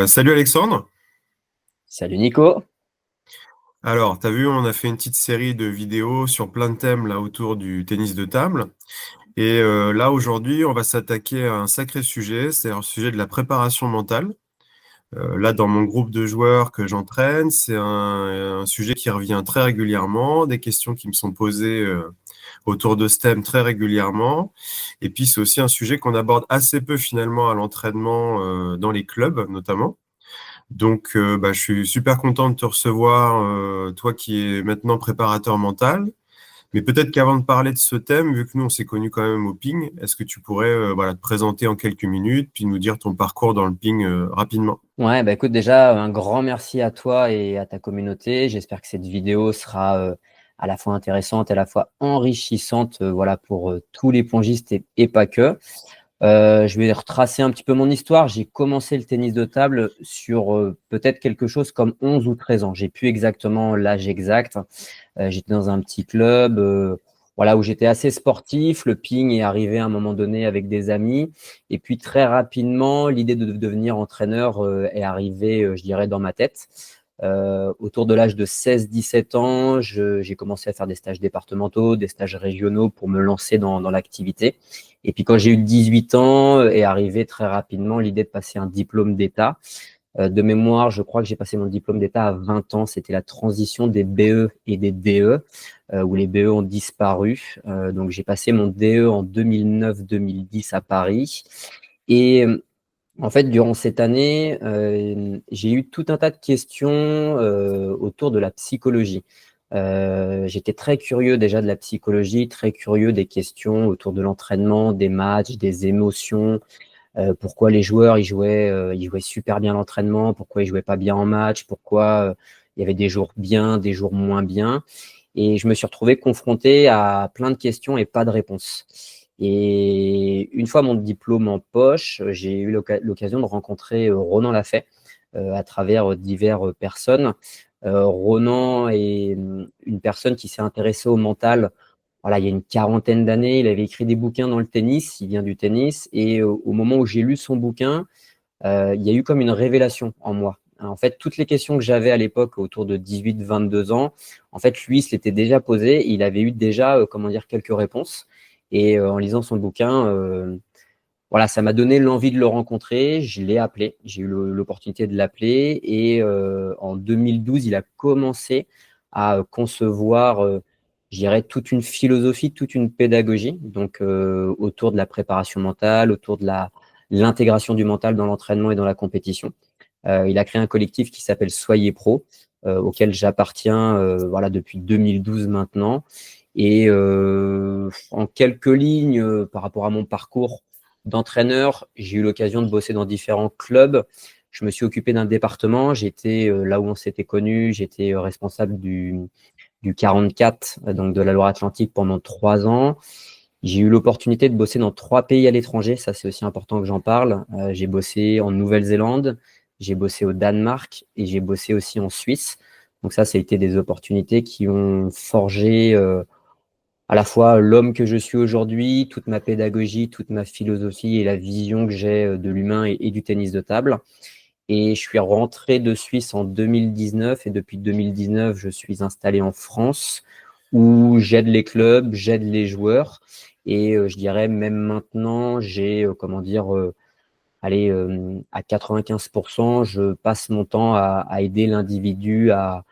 Salut Alexandre. Salut Nico. Alors, t'as vu, on a fait une petite série de vidéos sur plein de thèmes là autour du tennis de table. Et là aujourd'hui, on va s'attaquer à un sacré sujet, c'est le sujet de la préparation mentale. Là, dans mon groupe de joueurs que j'entraîne, c'est un sujet qui revient très régulièrement, des questions qui me sont posées autour de ce thème très régulièrement. Et puis, c'est aussi un sujet qu'on aborde assez peu finalement à l'entraînement dans les clubs notamment. Donc, je suis super content de te recevoir, toi qui es maintenant préparateur mental. Mais peut-être qu'avant de parler de ce thème, vu que nous, on s'est connus quand même au ping, est-ce que tu pourrais voilà, te présenter en quelques minutes, puis nous dire ton parcours dans le ping rapidement? Ouais, bah écoute, déjà, un grand merci à toi et à ta communauté. J'espère que cette vidéo sera à la fois intéressante et à la fois enrichissante voilà, pour tous les pongistes et pas que. Je vais retracer un petit peu mon histoire. J'ai commencé le tennis de table sur peut-être quelque chose comme 11 ou 13 ans. J'ai plus exactement l'âge exact. J'étais dans un petit club voilà, où j'étais assez sportif. Le ping est arrivé à un moment donné avec des amis. Et puis très rapidement, l'idée de devenir entraîneur est arrivée, je dirais, dans ma tête. Autour de l'âge de 16-17 ans, j'ai commencé à faire des stages départementaux, des stages régionaux pour me lancer dans l'activité. Et puis quand j'ai eu 18 ans, est arrivée très rapidement l'idée de passer un diplôme d'État. De mémoire, je crois que j'ai passé mon diplôme d'État à 20 ans. C'était la transition des BE et des DE, où les BE ont disparu. Donc j'ai passé mon DE en 2009-2010 à Paris. Et en fait, durant cette année, j'ai eu tout un tas de questions autour de la psychologie. J'étais très curieux déjà de la psychologie, très curieux des questions autour de l'entraînement, des matchs, des émotions. Pourquoi les joueurs ils jouaient super bien l'entraînement, pourquoi ils jouaient pas bien en match, pourquoi il y avait des jours bien, des jours moins bien. Et je me suis retrouvé confronté à plein de questions et pas de réponse. Et une fois mon diplôme en poche, j'ai eu l'occasion de rencontrer Ronan Lafay à travers diverses personnes. Ronan est une personne qui s'est intéressée au mental. Voilà, il y a une quarantaine d'années, il avait écrit des bouquins dans le tennis, il vient du tennis, et au moment où j'ai lu son bouquin, il y a eu comme une révélation en moi. En fait, toutes les questions que j'avais à l'époque, autour de 18-22 ans, en fait, lui, il se l'était déjà posé. Il avait eu déjà, comment dire, quelques réponses. Et en lisant son bouquin, voilà, ça m'a donné l'envie de le rencontrer. Je l'ai appelé. J'ai eu l'opportunité de l'appeler. Et en 2012, il a commencé à concevoir, je dirais, toute une philosophie, toute une pédagogie, donc autour de la préparation mentale, autour de l'intégration du mental dans l'entraînement et dans la compétition. Il a créé un collectif qui s'appelle Soyez Pro, auquel j'appartiens voilà, depuis 2012 maintenant. Et en quelques lignes, par rapport à mon parcours d'entraîneur, j'ai eu l'occasion de bosser dans différents clubs. Je me suis occupé d'un département. J'étais là où on s'était connus. J'étais responsable du 44, donc de la Loire-Atlantique pendant 3 ans. J'ai eu l'opportunité de bosser dans 3 pays à l'étranger. Ça, c'est aussi important que j'en parle. J'ai bossé en Nouvelle-Zélande, j'ai bossé au Danemark et j'ai bossé aussi en Suisse. Donc ça a été des opportunités qui ont forgé à la fois l'homme que je suis aujourd'hui, toute ma pédagogie, toute ma philosophie et la vision que j'ai de l'humain et du tennis de table. Et je suis rentré de Suisse en 2019 et depuis 2019, je suis installé en France où j'aide les clubs, j'aide les joueurs. Et je dirais même maintenant, j'ai, comment dire, allez, à 95%, je passe mon temps à aider l'individu à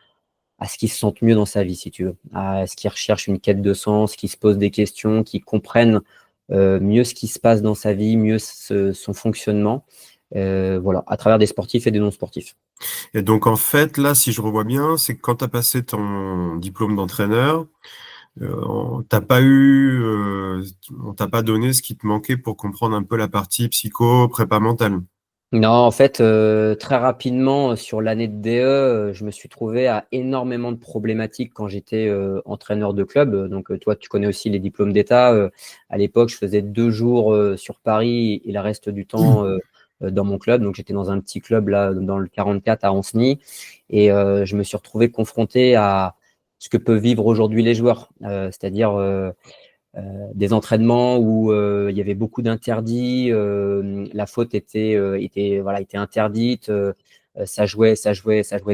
ce qu'il se sente mieux dans sa vie, si tu veux, à ce qu'il recherche une quête de sens, qu'il se pose des questions, qu'il comprenne mieux ce qui se passe dans sa vie, mieux son fonctionnement, voilà, à travers des sportifs et des non-sportifs. Et donc en fait, là, si je revois bien, c'est que quand tu as passé ton diplôme d'entraîneur, on t'a pas donné ce qui te manquait pour comprendre un peu la partie psycho, prépa mentale. Non, en fait, très rapidement, sur l'année de DE, je me suis trouvé à énormément de problématiques quand j'étais entraîneur de club. Donc, toi, tu connais aussi les diplômes d'État. À l'époque, je faisais 2 jours sur Paris et le reste du temps dans mon club. Donc, j'étais dans un petit club là, dans le 44 à Ancenis. Et je me suis retrouvé confronté à ce que peuvent vivre aujourd'hui les joueurs. C'est-à-dire des entraînements où il y avait beaucoup d'interdits, la faute était interdite, ça jouait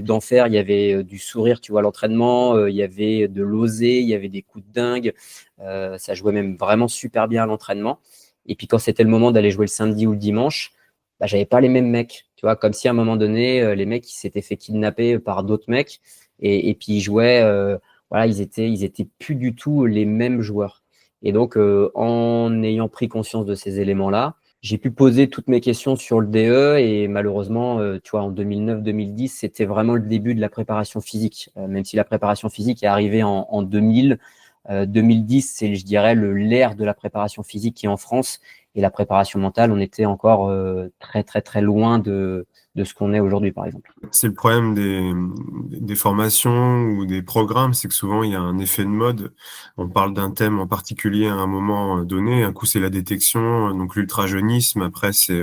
d'enfer. Il y avait du sourire, tu vois, à l'entraînement, il y avait de l'oser, il y avait des coups de dingue, ça jouait même vraiment super bien à l'entraînement. Et puis quand c'était le moment d'aller jouer le samedi ou le dimanche, bah, j'avais pas les mêmes mecs, tu vois, comme si à un moment donné, les mecs ils s'étaient fait kidnapper par d'autres mecs et puis ils jouaient, voilà, ils étaient plus du tout les mêmes joueurs. Et donc, en ayant pris conscience de ces éléments-là, j'ai pu poser toutes mes questions sur le DE et malheureusement, tu vois, en 2009-2010, c'était vraiment le début de la préparation physique. Même si la préparation physique est arrivée en 2000, 2010, c'est, je dirais, l'ère de la préparation physique qui est en France. Et la préparation mentale, on était encore très, très, très loin de ce qu'on est aujourd'hui, par exemple. C'est le problème des formations ou des programmes, c'est que souvent il y a un effet de mode. On parle d'un thème en particulier à un moment donné. Un coup, c'est la détection, donc l'ultrajeunisme. Après, c'est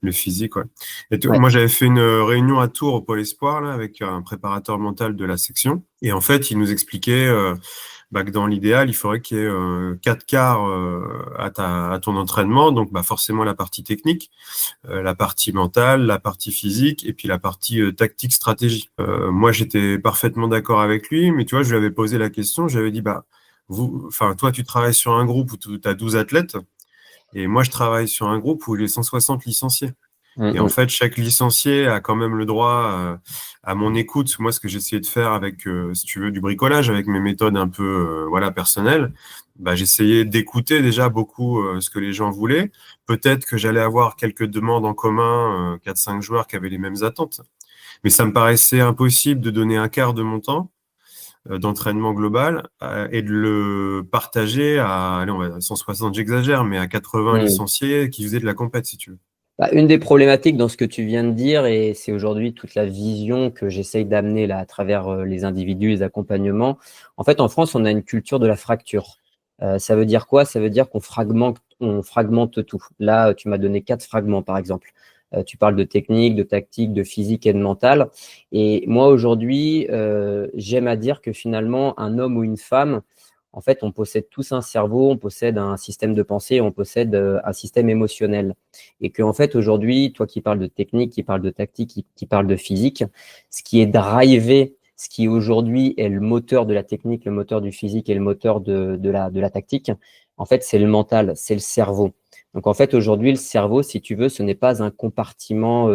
le physique. Ouais. Ouais. Moi, j'avais fait une réunion à Tours au Pôle Espoir là, avec un préparateur mental de la section. Et en fait, il nous expliquait que dans l'idéal, il faudrait qu'il y ait 4 quarts à ton entraînement. Donc, forcément, la partie technique, la partie mentale, la partie physique et puis la partie tactique, stratégie. Moi, j'étais parfaitement d'accord avec lui, mais tu vois, je lui avais posé la question, j'avais dit, toi, tu travailles sur un groupe où tu as 12 athlètes et moi, je travaille sur un groupe où j'ai 160 licenciés. Mm, Et en mm. fait, chaque licencié a quand même le droit à mon écoute. Moi, ce que j'essayais de faire avec, si tu veux, du bricolage, avec mes méthodes un peu, voilà, personnelles, j'essayais d'écouter déjà beaucoup ce que les gens voulaient. Peut-être que j'allais avoir quelques demandes en commun, 4-5 joueurs qui avaient les mêmes attentes. Mais ça me paraissait impossible de donner un quart de mon temps d'entraînement global et de le partager à, allez, on va dire 160, j'exagère, mais à 80 Mm. licenciés qui faisaient de la compète, si tu veux. Bah, une des problématiques dans ce que tu viens de dire, et c'est aujourd'hui toute la vision que j'essaye d'amener là à travers les individus, les accompagnements. En fait, en France, on a une culture de la fracture. Ça veut dire quoi? Ça veut dire qu'on fragmente tout. Là, tu m'as donné 4 fragments, par exemple. Tu parles de technique, de tactique, de physique et de mental. Et moi, aujourd'hui, j'aime à dire que finalement, un homme ou une femme, en fait, on possède tous un cerveau, on possède un système de pensée, on possède un système émotionnel. Et que en fait aujourd'hui, toi qui parles de technique, qui parles de tactique, qui parles de physique, ce qui est drivé, ce qui aujourd'hui est le moteur de la technique, le moteur du physique et le moteur de la tactique, en fait c'est le mental, c'est le cerveau. Donc en fait aujourd'hui le cerveau, si tu veux, ce n'est pas un compartiment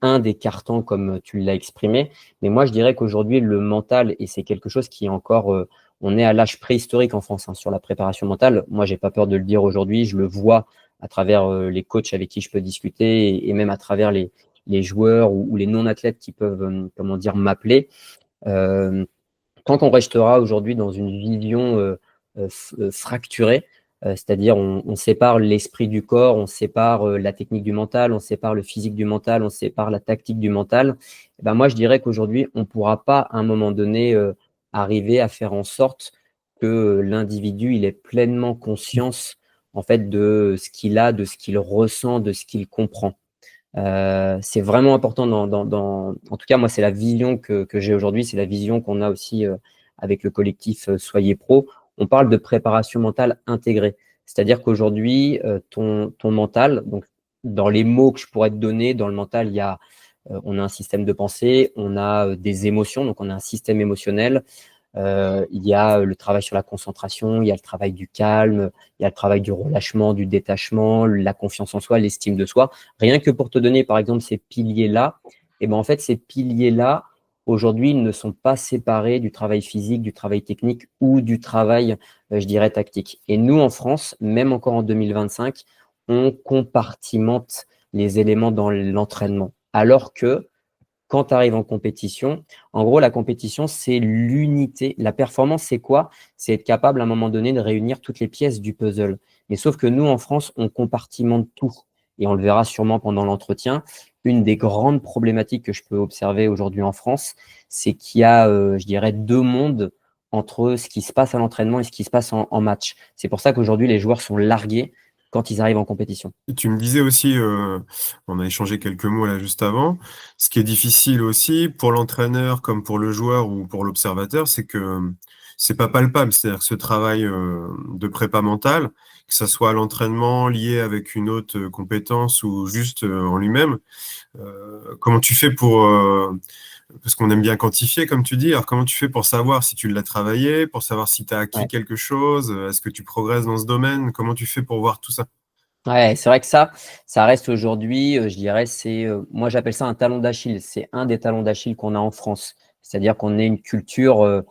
un des cartons comme tu l'as exprimé, mais moi je dirais qu'aujourd'hui le mental, et c'est quelque chose qui est encore on est à l'âge préhistorique en France sur la préparation mentale. Moi, j'ai pas peur de le dire aujourd'hui. Je le vois à travers les coachs avec qui je peux discuter et même à travers les joueurs ou les non-athlètes qui peuvent, comment dire, m'appeler. Euh, Tant qu'on restera aujourd'hui dans une vision fracturée, c'est-à-dire on sépare l'esprit du corps, on sépare la technique du mental, on sépare le physique du mental, on sépare la tactique du mental, et ben moi je dirais qu'aujourd'hui on ne pourra pas à un moment donné arriver à faire en sorte que l'individu il ait pleinement conscience en fait de ce qu'il a, de ce qu'il ressent, de ce qu'il comprend. C'est vraiment important en tout cas, moi, c'est la vision que j'ai aujourd'hui, c'est la vision qu'on a aussi avec le collectif Soyez Pro. On parle de préparation mentale intégrée. C'est-à-dire qu'aujourd'hui, ton mental, donc dans les mots que je pourrais te donner, dans le mental, on a un système de pensée, on a des émotions, donc on a un système émotionnel, il y a le travail sur la concentration, il y a le travail du calme, il y a le travail du relâchement, du détachement, la confiance en soi, l'estime de soi. Rien que pour te donner, par exemple, ces piliers-là, et ben en fait, ces piliers-là, aujourd'hui, ils ne sont pas séparés du travail physique, du travail technique ou du travail, je dirais, tactique. Et nous, en France, même encore en 2025, on compartimente les éléments dans l'entraînement. Alors que quand tu arrives en compétition, en gros, la compétition, c'est l'unité. La performance, c'est quoi? C'est être capable à un moment donné de réunir toutes les pièces du puzzle. Mais sauf que nous, en France, on compartimente tout. Et on le verra sûrement pendant l'entretien. Une des grandes problématiques que je peux observer aujourd'hui en France, c'est qu'il y a, je dirais, 2 mondes entre ce qui se passe à l'entraînement et ce qui se passe en match. C'est pour ça qu'aujourd'hui, les joueurs sont largués quand ils arrivent en compétition. Et tu me disais aussi, on a échangé quelques mots là juste avant, ce qui est difficile aussi pour l'entraîneur comme pour le joueur ou pour l'observateur, c'est que c'est pas palpable. C'est-à-dire que ce travail de prépa mentale, que ça soit à l'entraînement lié avec une autre compétence ou juste en lui-même, comment tu fais pour parce qu'on aime bien quantifier, comme tu dis. Alors, comment tu fais pour savoir si tu l'as travaillé, pour savoir si tu as acquis Ouais. quelque chose? Est-ce que tu progresses dans ce domaine? Comment tu fais pour voir tout ça? Ouais, c'est vrai que ça reste aujourd'hui, je dirais, moi j'appelle ça un talon d'Achille. C'est un des talons d'Achille qu'on a en France. C'est-à-dire qu'on est une culture,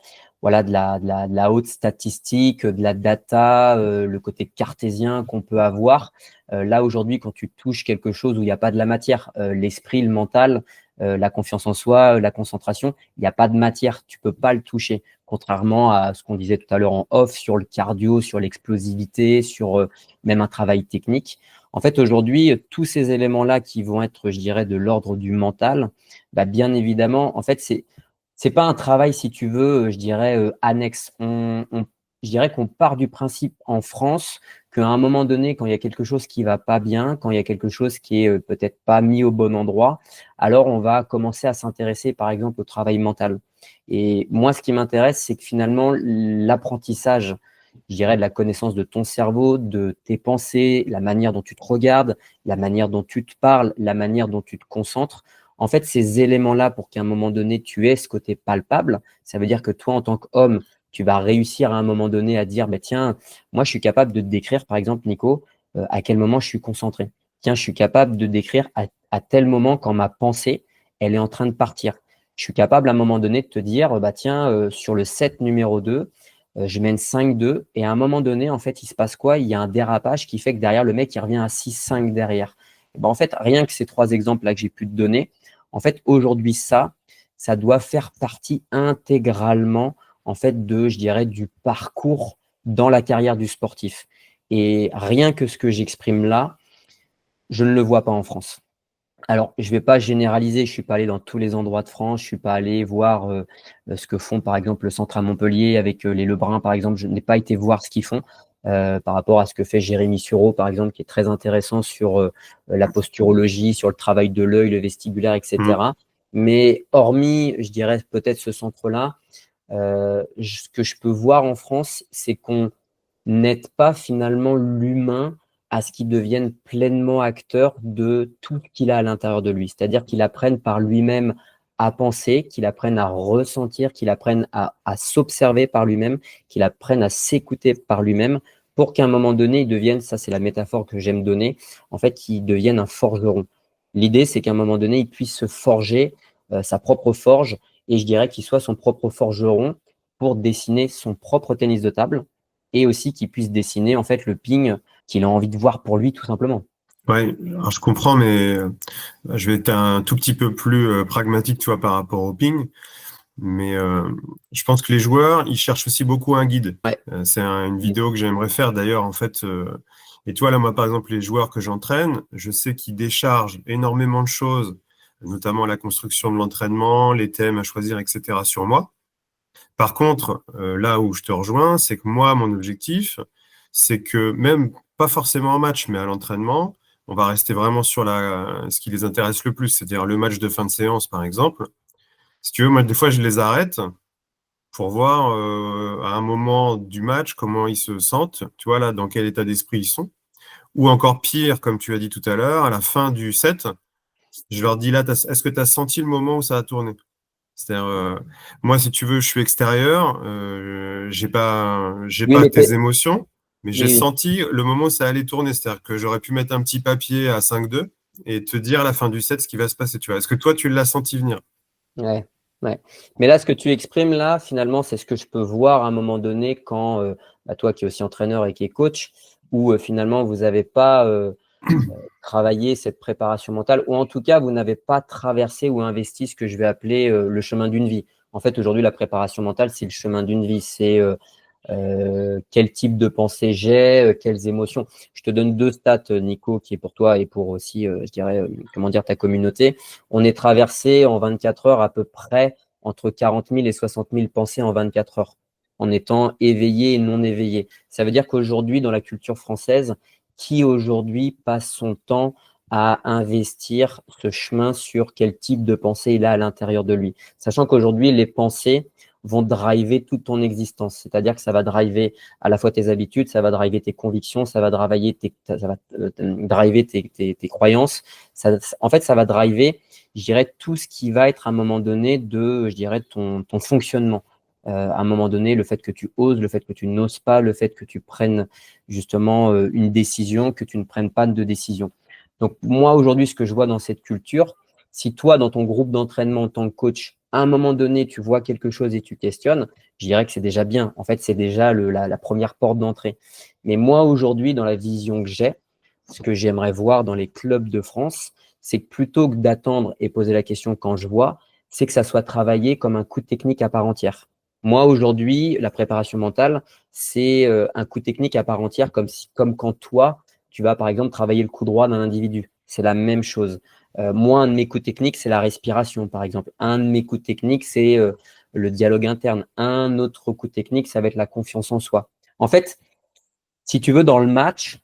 voilà, de la haute statistique, de la data, le côté cartésien qu'on peut avoir. Là aujourd'hui, quand tu touches quelque chose où il n'y a pas de la matière, l'esprit, le mental, la confiance en soi, la concentration, il n'y a pas de matière, tu peux pas le toucher. Contrairement à ce qu'on disait tout à l'heure en off sur le cardio, sur l'explosivité, sur même un travail technique. En fait, aujourd'hui, tous ces éléments-là qui vont être, je dirais, de l'ordre du mental, bah, bien évidemment, en fait, c'est pas un travail, si tu veux, je dirais, annexe. Je dirais qu'on part du principe en France qu'à un moment donné, quand il y a quelque chose qui va pas bien, quand il y a quelque chose qui est peut-être pas mis au bon endroit, alors on va commencer à s'intéresser, par exemple, au travail mental. Et moi, ce qui m'intéresse, c'est que finalement, l'apprentissage, je dirais, de la connaissance de ton cerveau, de tes pensées, la manière dont tu te regardes, la manière dont tu te parles, la manière dont tu te concentres. En fait, ces éléments-là, pour qu'à un moment donné, tu aies ce côté palpable, ça veut dire que toi, en tant qu'homme, tu vas réussir à un moment donné à dire, bah, tiens, moi, je suis capable de te décrire, par exemple, Nico, à quel moment je suis concentré. Tiens, je suis capable de décrire à tel moment quand ma pensée, elle est en train de partir. Je suis capable à un moment donné de te dire, bah, tiens, sur le set numéro 2, je mène 5-2 et à un moment donné, en fait, il se passe quoi? Il y a un dérapage qui fait que derrière, le mec, il revient à 6-5 derrière. Et ben, en fait, rien que ces trois exemples-là que j'ai pu te donner, en fait, aujourd'hui, ça doit faire partie intégralement, en fait, je dirais, du parcours dans la carrière du sportif. Et rien que ce que j'exprime là, je ne le vois pas en France. Alors, je ne vais pas généraliser, je ne suis pas allé dans tous les endroits de France, je ne suis pas allé voir ce que font par exemple le centre à Montpellier avec les Lebrun par exemple, je n'ai pas été voir ce qu'ils font par rapport à ce que fait Jérémy Sureau par exemple, qui est très intéressant sur la posturologie, sur le travail de l'œil, le vestibulaire, Mm. etc. Mais hormis, je dirais peut-être ce centre-là, ce que je peux voir en France, c'est qu'on n'aide pas finalement l'humain à ce qu'il devienne pleinement acteur de tout ce qu'il a à l'intérieur de lui. C'est-à-dire qu'il apprenne par lui-même à penser, qu'il apprenne à ressentir, qu'il apprenne à s'observer par lui-même, qu'il apprenne à s'écouter par lui-même pour qu'à un moment donné, il devienne, ça c'est la métaphore que j'aime donner, en fait, il devienne un forgeron. L'idée, c'est qu'à un moment donné, il puisse se forger sa propre forge et je dirais qu'il soit son propre forgeron pour dessiner son propre tennis de table et aussi qu'il puisse dessiner en fait le ping qu'il a envie de voir pour lui tout simplement. Ouais, alors je comprends, mais je vais être un tout petit peu plus pragmatique, tu vois, par rapport au ping. Mais je pense que les joueurs, ils cherchent aussi beaucoup un guide. Ouais. C'est une vidéo que j'aimerais faire d'ailleurs, en fait. Et tu vois, là, moi, par exemple, les joueurs que j'entraîne, je sais qu'ils déchargent énormément de choses, notamment la construction de l'entraînement, les thèmes à choisir, etc., sur moi. Par contre, là où je te rejoins, c'est que moi, mon objectif, c'est que même pas forcément en match, mais à l'entraînement, on va rester vraiment sur ce qui les intéresse le plus, c'est-à-dire le match de fin de séance, par exemple. Si tu veux, moi, des fois, je les arrête pour voir à un moment du match comment ils se sentent, tu vois, là, dans quel état d'esprit ils sont. Ou encore pire, comme tu as dit tout à l'heure, à la fin du set, je leur dis là, est-ce que tu as senti le moment où ça a tourné? C'est-à-dire, moi, si tu veux, je suis extérieur, j'ai Oui, pas mais tes émotions, mais j'ai oui, senti le moment où ça allait tourner. C'est-à-dire que j'aurais pu mettre un petit papier à 5-2 et te dire à la fin du set ce qui va se passer. Tu vois, est-ce que toi, tu l'as senti venir? oui. Ouais, ouais. Mais là, ce que tu exprimes là, finalement, c'est ce que je peux voir à un moment donné quand bah, toi qui es aussi entraîneur et qui es coach, où finalement vous n'avez pas travaillé cette préparation mentale, ou en tout cas vous n'avez pas traversé ou investi ce que je vais appeler le chemin d'une vie. En fait, aujourd'hui, la préparation mentale, c'est le chemin d'une vie. C'est quel type de pensée j'ai, quelles émotions. Je te donne deux stats, Nico, qui est pour toi et pour aussi, je dirais, comment dire, ta communauté. On est traversé en 24 heures à peu près entre 40 000 et 60 000 pensées en 24 heures, en étant éveillé et non éveillé. Ça veut dire qu'aujourd'hui, dans la culture française, qui aujourd'hui passe son temps à investir ce chemin sur quel type de pensée il a à l'intérieur de lui. Sachant qu'aujourd'hui, les pensées, vont driver toute ton existence. C'est-à-dire que ça va driver à la fois tes habitudes, ça va driver tes convictions, ça va driver tes croyances. En fait, ça va driver, je dirais, tout ce qui va être à un moment donné de, je dirais, ton fonctionnement. À un moment donné, le fait que tu oses, le fait que tu n'oses pas, le fait que tu prennes justement une décision, que tu ne prennes pas de décision. Donc moi, aujourd'hui, ce que je vois dans cette culture, si toi, dans ton groupe d'entraînement en tant que coach, à un moment donné, tu vois quelque chose et tu questionnes, je dirais que c'est déjà bien. En fait, c'est déjà la première porte d'entrée. Mais moi, aujourd'hui, dans la vision que j'ai, ce que j'aimerais voir dans les clubs de France, c'est que plutôt que d'attendre et poser la question quand je vois, c'est que ça soit travaillé comme un coup de technique à part entière. Moi, aujourd'hui, la préparation mentale, c'est un coup technique à part entière, comme quand toi, tu vas par exemple travailler le coup droit d'un individu. C'est la même chose. Moi, un de mes coups techniques, c'est la respiration, par exemple. Un de mes coups techniques, c'est le dialogue interne. Un autre coup technique, ça va être la confiance en soi. En fait, si tu veux, dans le match,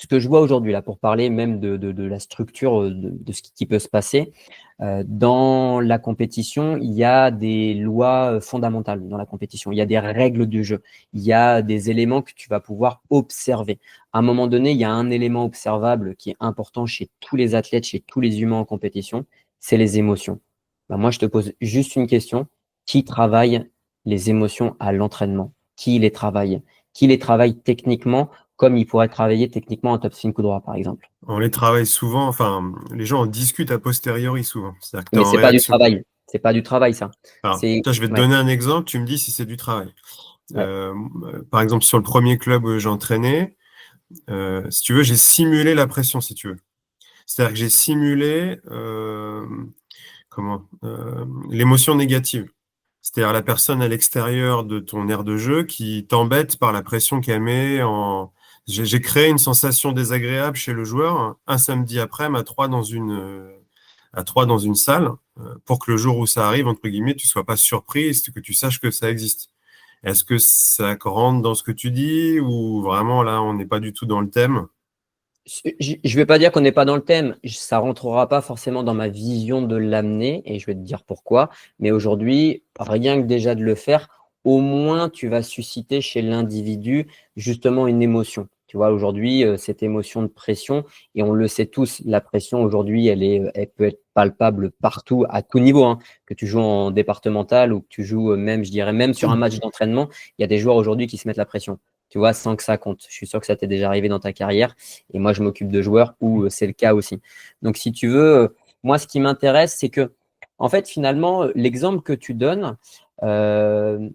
ce que je vois aujourd'hui, là, pour parler même de la structure de ce qui peut se passer, dans la compétition, il y a des lois fondamentales dans la compétition. Il y a des règles du jeu. Il y a des éléments que tu vas pouvoir observer. À un moment donné, il y a un élément observable qui est important chez tous les athlètes, chez tous les humains en compétition, c'est les émotions. Ben, moi, je te pose juste une question. Qui travaille les émotions à l'entraînement? Qui les travaille? Qui les travaille techniquement comme il pourrait travailler techniquement un top spin coup droit, par exemple? On les travaille souvent, enfin, les gens en discutent a posteriori souvent. C'est-à-dire que tu es Mais en c'est pas du réaction. travail. C'est pas du travail, ça. Alors, C'est tiens, je vais te ouais, donner un exemple, tu me dis si c'est du travail. ouais. Par exemple, sur le premier club où j'entraînais, si tu veux, j'ai simulé la pression, si tu veux. C'est-à-dire que j'ai simulé l'émotion négative. C'est-à-dire la personne à l'extérieur de ton aire de jeu qui t'embête par la pression qu'elle met en. J'ai créé une sensation désagréable chez le joueur un samedi après-midi à trois dans une salle pour que le jour où ça arrive, entre guillemets, tu sois pas surpris, que tu saches que ça existe. Est-ce que ça rentre dans ce que tu dis ou vraiment là, on n'est pas du tout dans le thème? Je vais pas dire qu'on n'est pas dans le thème. Ça rentrera pas forcément dans ma vision de l'amener et je vais te dire pourquoi. Mais aujourd'hui, rien que déjà de le faire, au moins tu vas susciter chez l'individu justement une émotion. Tu vois, aujourd'hui, cette émotion de pression, et on le sait tous, la pression aujourd'hui, elle peut être palpable partout, à tout niveau, hein. Que tu joues en départemental ou que tu joues même, je dirais, même sur un match d'entraînement, il y a des joueurs aujourd'hui qui se mettent la pression. Tu vois, sans que ça compte. Je suis sûr que ça t'est déjà arrivé dans ta carrière. Et moi, je m'occupe de joueurs où c'est le cas aussi. Donc, si tu veux, moi, ce qui m'intéresse, c'est que, en fait, finalement, l'exemple que tu donnes, euh,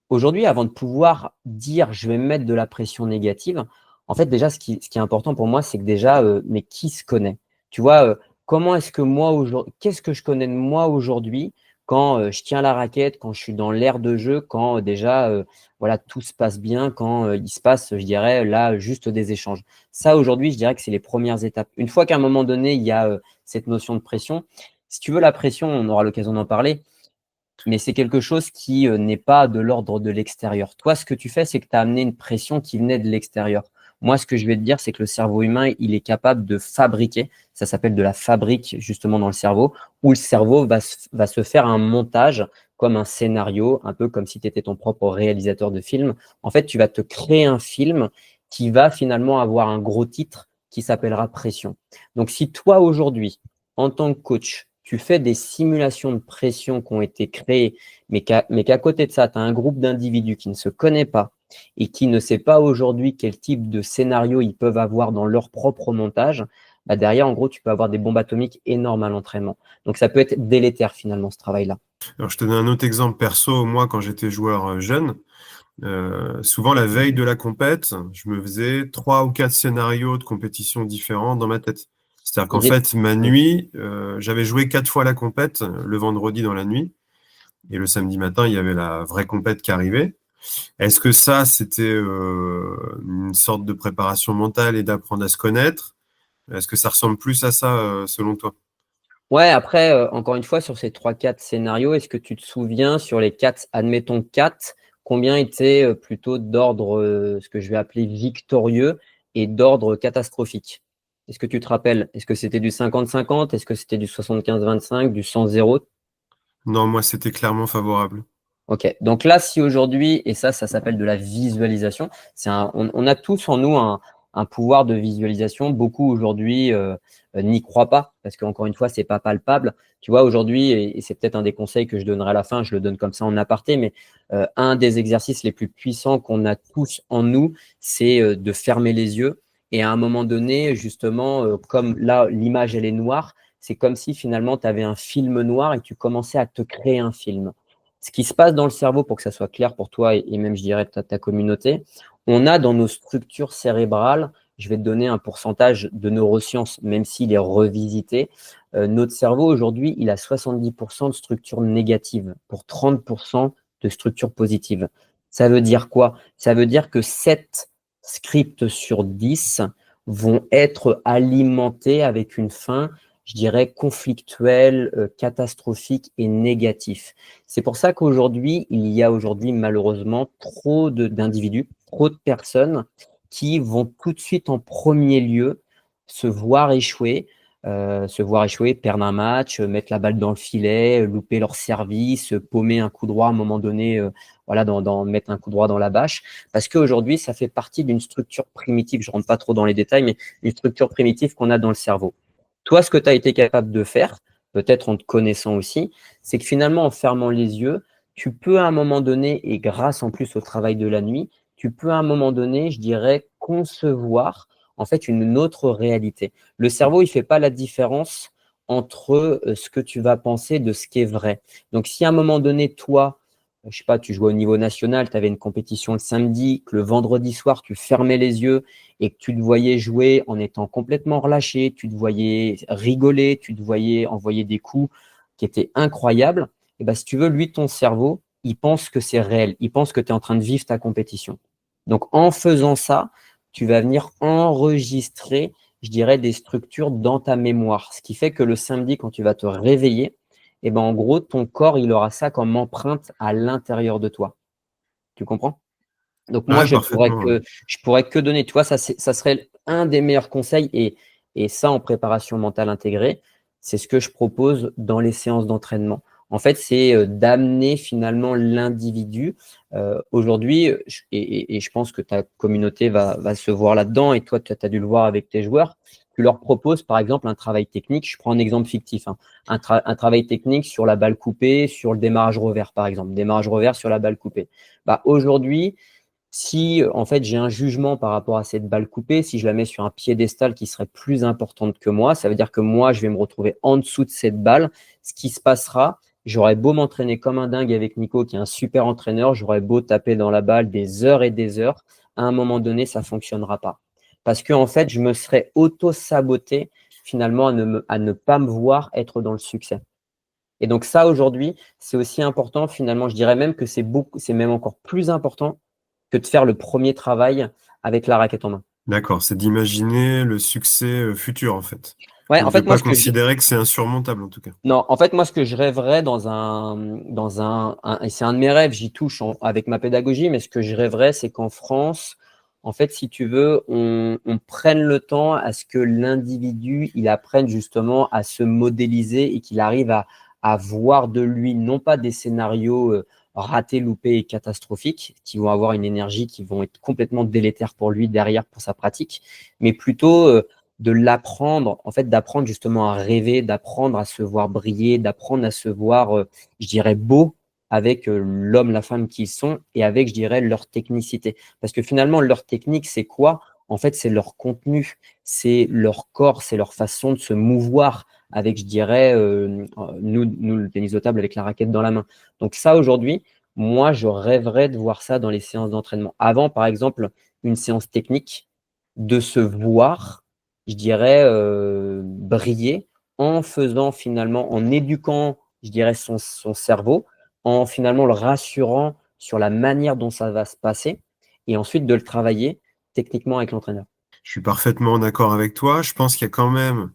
aujourd'hui, avant de pouvoir dire je vais mettre de la pression négative, en fait, déjà, ce qui est important pour moi, c'est que déjà, mais qui se connaît? Tu vois, comment est-ce que moi, aujourd'hui, qu'est-ce que je connais de moi aujourd'hui quand je tiens la raquette, quand je suis dans l'air de jeu, quand déjà, voilà, tout se passe bien, quand il se passe, je dirais, là, juste des échanges. Ça, aujourd'hui, je dirais que c'est les premières étapes. Une fois qu'à un moment donné, il y a cette notion de pression, si tu veux, la pression, on aura l'occasion d'en parler, mais c'est quelque chose qui n'est pas de l'ordre de l'extérieur. Toi, ce que tu fais, c'est que tu as amené une pression qui venait de l'extérieur. Moi, ce que je vais te dire, c'est que le cerveau humain, il est capable de fabriquer, ça s'appelle de la fabrique justement dans le cerveau, où le cerveau va se faire un montage comme un scénario, un peu comme si tu étais ton propre réalisateur de film. En fait, tu vas te créer un film qui va finalement avoir un gros titre qui s'appellera pression. Donc, si toi, aujourd'hui, en tant que coach, tu fais des simulations de pression qui ont été créées, mais qu'à côté de ça, tu as un groupe d'individus qui ne se connaît pas et qui ne sait pas aujourd'hui quel type de scénario ils peuvent avoir dans leur propre montage, bah derrière, en gros, tu peux avoir des bombes atomiques énormes à l'entraînement. Donc, ça peut être délétère finalement, ce travail-là. Alors, je te donne un autre exemple perso. Moi, quand j'étais joueur jeune, souvent la veille de la compète, je me faisais trois ou quatre scénarios de compétition différents dans ma tête. C'est-à-dire qu'en J'ai- fait, ma nuit, j'avais joué quatre fois la compète le vendredi dans la nuit, et le samedi matin, il y avait la vraie compète qui arrivait. Est-ce que ça, c'était une sorte de préparation mentale et d'apprendre à se connaître? Est-ce que ça ressemble plus à ça, selon toi? Ouais, après, encore une fois, sur ces trois, quatre scénarios, est-ce que tu te souviens sur les quatre, admettons quatre, combien étaient plutôt d'ordre, ce que je vais appeler victorieux et d'ordre catastrophique? Est-ce que tu te rappelles? Est-ce que c'était du 50-50? Est-ce que c'était du 75-25, du 100-0? Non, moi, c'était clairement favorable. Ok, donc là, si aujourd'hui, et ça s'appelle de la visualisation, on a tous en nous un pouvoir de visualisation. Beaucoup aujourd'hui n'y croient pas parce qu'encore une fois, c'est pas palpable. Tu vois, aujourd'hui, et c'est peut-être un des conseils que je donnerai à la fin, je le donne comme ça en aparté, mais un des exercices les plus puissants qu'on a tous en nous, c'est de fermer les yeux. Et à un moment donné, justement, comme là, l'image, elle est noire, c'est comme si finalement, tu avais un film noir et que tu commençais à te créer un film. Ce qui se passe dans le cerveau, pour que ça soit clair pour toi et même, je dirais, ta communauté, on a dans nos structures cérébrales, je vais te donner un pourcentage de neurosciences, même s'il est revisité. Notre cerveau, aujourd'hui, il a 70% de structures négatives pour 30% de structures positives. Ça veut dire quoi? Ça veut dire que 7 scripts sur 10 vont être alimentés avec une fin, je dirais, conflictuelle, catastrophique et négatif. C'est pour ça qu'aujourd'hui, il y a aujourd'hui malheureusement trop d'individus, trop de personnes qui vont tout de suite en premier lieu se voir échouer, perdre un match, mettre la balle dans le filet, louper leur service, paumer un coup droit à un moment donné, voilà, mettre un coup droit dans la bâche. Parce qu'aujourd'hui, ça fait partie d'une structure primitive, je ne rentre pas trop dans les détails, mais une structure primitive qu'on a dans le cerveau. Toi, ce que tu as été capable de faire, peut-être en te connaissant aussi, c'est que finalement, en fermant les yeux, tu peux à un moment donné, et grâce en plus au travail de la nuit, tu peux à un moment donné, je dirais, concevoir en fait une autre réalité. Le cerveau, il ne fait pas la différence entre ce que tu vas penser de ce qui est vrai. Donc, si à un moment donné, toi, je sais pas, tu jouais au niveau national, tu avais une compétition le samedi, que le vendredi soir, tu fermais les yeux et que tu te voyais jouer en étant complètement relâché, tu te voyais rigoler, tu te voyais envoyer des coups qui étaient incroyables, et ben, si tu veux, lui, ton cerveau, il pense que c'est réel, il pense que tu es en train de vivre ta compétition. Donc, en faisant ça, tu vas venir enregistrer, je dirais, des structures dans ta mémoire. Ce qui fait que le samedi, quand tu vas te réveiller, et ben, en gros, ton corps, il aura ça comme empreinte à l'intérieur de toi. Tu comprends? Donc moi, Ouais, parfaitement. Ouais. je pourrais que donner, tu vois, ça serait un des meilleurs conseils et ça en préparation mentale intégrée, c'est ce que je propose dans les séances d'entraînement. En fait, c'est d'amener finalement l'individu. Aujourd'hui, et je pense que ta communauté va se voir là-dedans et toi, tu as dû le voir avec tes joueurs. Tu leur proposes par exemple un travail technique. Je prends un exemple fictif, hein, un travail technique sur la balle coupée, sur le démarrage revers par exemple, démarrage revers sur la balle coupée. Bah, aujourd'hui, si en fait j'ai un jugement par rapport à cette balle coupée, si je la mets sur un piédestal qui serait plus importante que moi, ça veut dire que moi je vais me retrouver en dessous de cette balle. Ce qui se passera, j'aurais beau m'entraîner comme un dingue avec Nico, qui est un super entraîneur, j'aurais beau taper dans la balle des heures et des heures, à un moment donné, ça ne fonctionnera pas. Parce que en fait, je me serais auto-saboté finalement à ne pas me voir être dans le succès. Et donc ça, aujourd'hui, c'est aussi important, finalement, je dirais même que c'est même encore plus important que de faire le premier travail avec la raquette en main. D'accord, c'est d'imaginer le succès futur en fait. Ouais, Donc en de fait, moi, pas considérer que c'est insurmontable en tout cas. non, en fait, moi, ce que je rêverais et c'est un de mes rêves, j'y touche avec ma pédagogie, mais ce que je rêverais, c'est qu'en France, en fait, si tu veux, on prenne le temps à ce que l'individu, il apprenne justement à se modéliser et qu'il arrive à voir de lui, non pas des scénarios ratés, loupés et catastrophiques, qui vont avoir une énergie qui vont être complètement délétères pour lui derrière pour sa pratique, mais plutôt de l'apprendre, en fait, d'apprendre justement à rêver, d'apprendre à se voir briller, d'apprendre à se voir, je dirais, beau avec l'homme, la femme qu'ils sont et avec, je dirais, leur technicité. Parce que finalement, leur technique, c'est quoi? En fait, c'est leur contenu, c'est leur corps, c'est leur façon de se mouvoir avec, je dirais, nous, le tennis de table avec la raquette dans la main. Donc ça, aujourd'hui, moi, je rêverais de voir ça dans les séances d'entraînement. Avant, par exemple, une séance technique, de se voir, je dirais, briller en faisant finalement, en éduquant, je dirais, son cerveau, en finalement le rassurant sur la manière dont ça va se passer et ensuite de le travailler techniquement avec l'entraîneur. Je suis parfaitement d'accord avec toi. Je pense qu'il y a quand même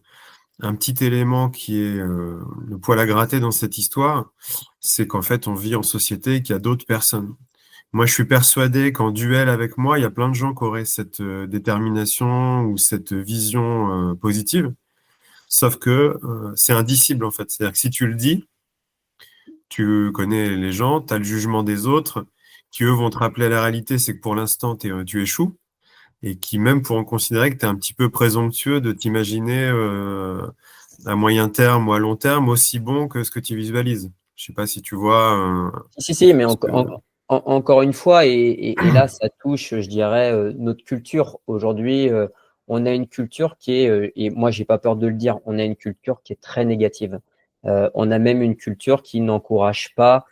un petit élément qui est le poil à gratter dans cette histoire, c'est qu'en fait on vit en société et qu'il y a d'autres personnes. Moi, je suis persuadé qu'en duel avec moi, il y a plein de gens qui auraient cette détermination ou cette vision positive. Sauf que c'est indicible en fait. C'est-à-dire que si tu le dis, tu connais les gens, tu as le jugement des autres, qui eux vont te rappeler à la réalité, c'est que pour l'instant, tu échoues, et qui même pourront considérer que tu es un petit peu présomptueux de t'imaginer à moyen terme ou à long terme aussi bon que ce que tu visualises. Je sais pas si tu vois Si, si, mais ce que... encore une fois, et là, ça touche, je dirais, notre culture. Aujourd'hui, on a une culture qui est, et moi, j'ai pas peur de le dire, on a une culture qui est très négative. On a même une culture qui n'encourage pas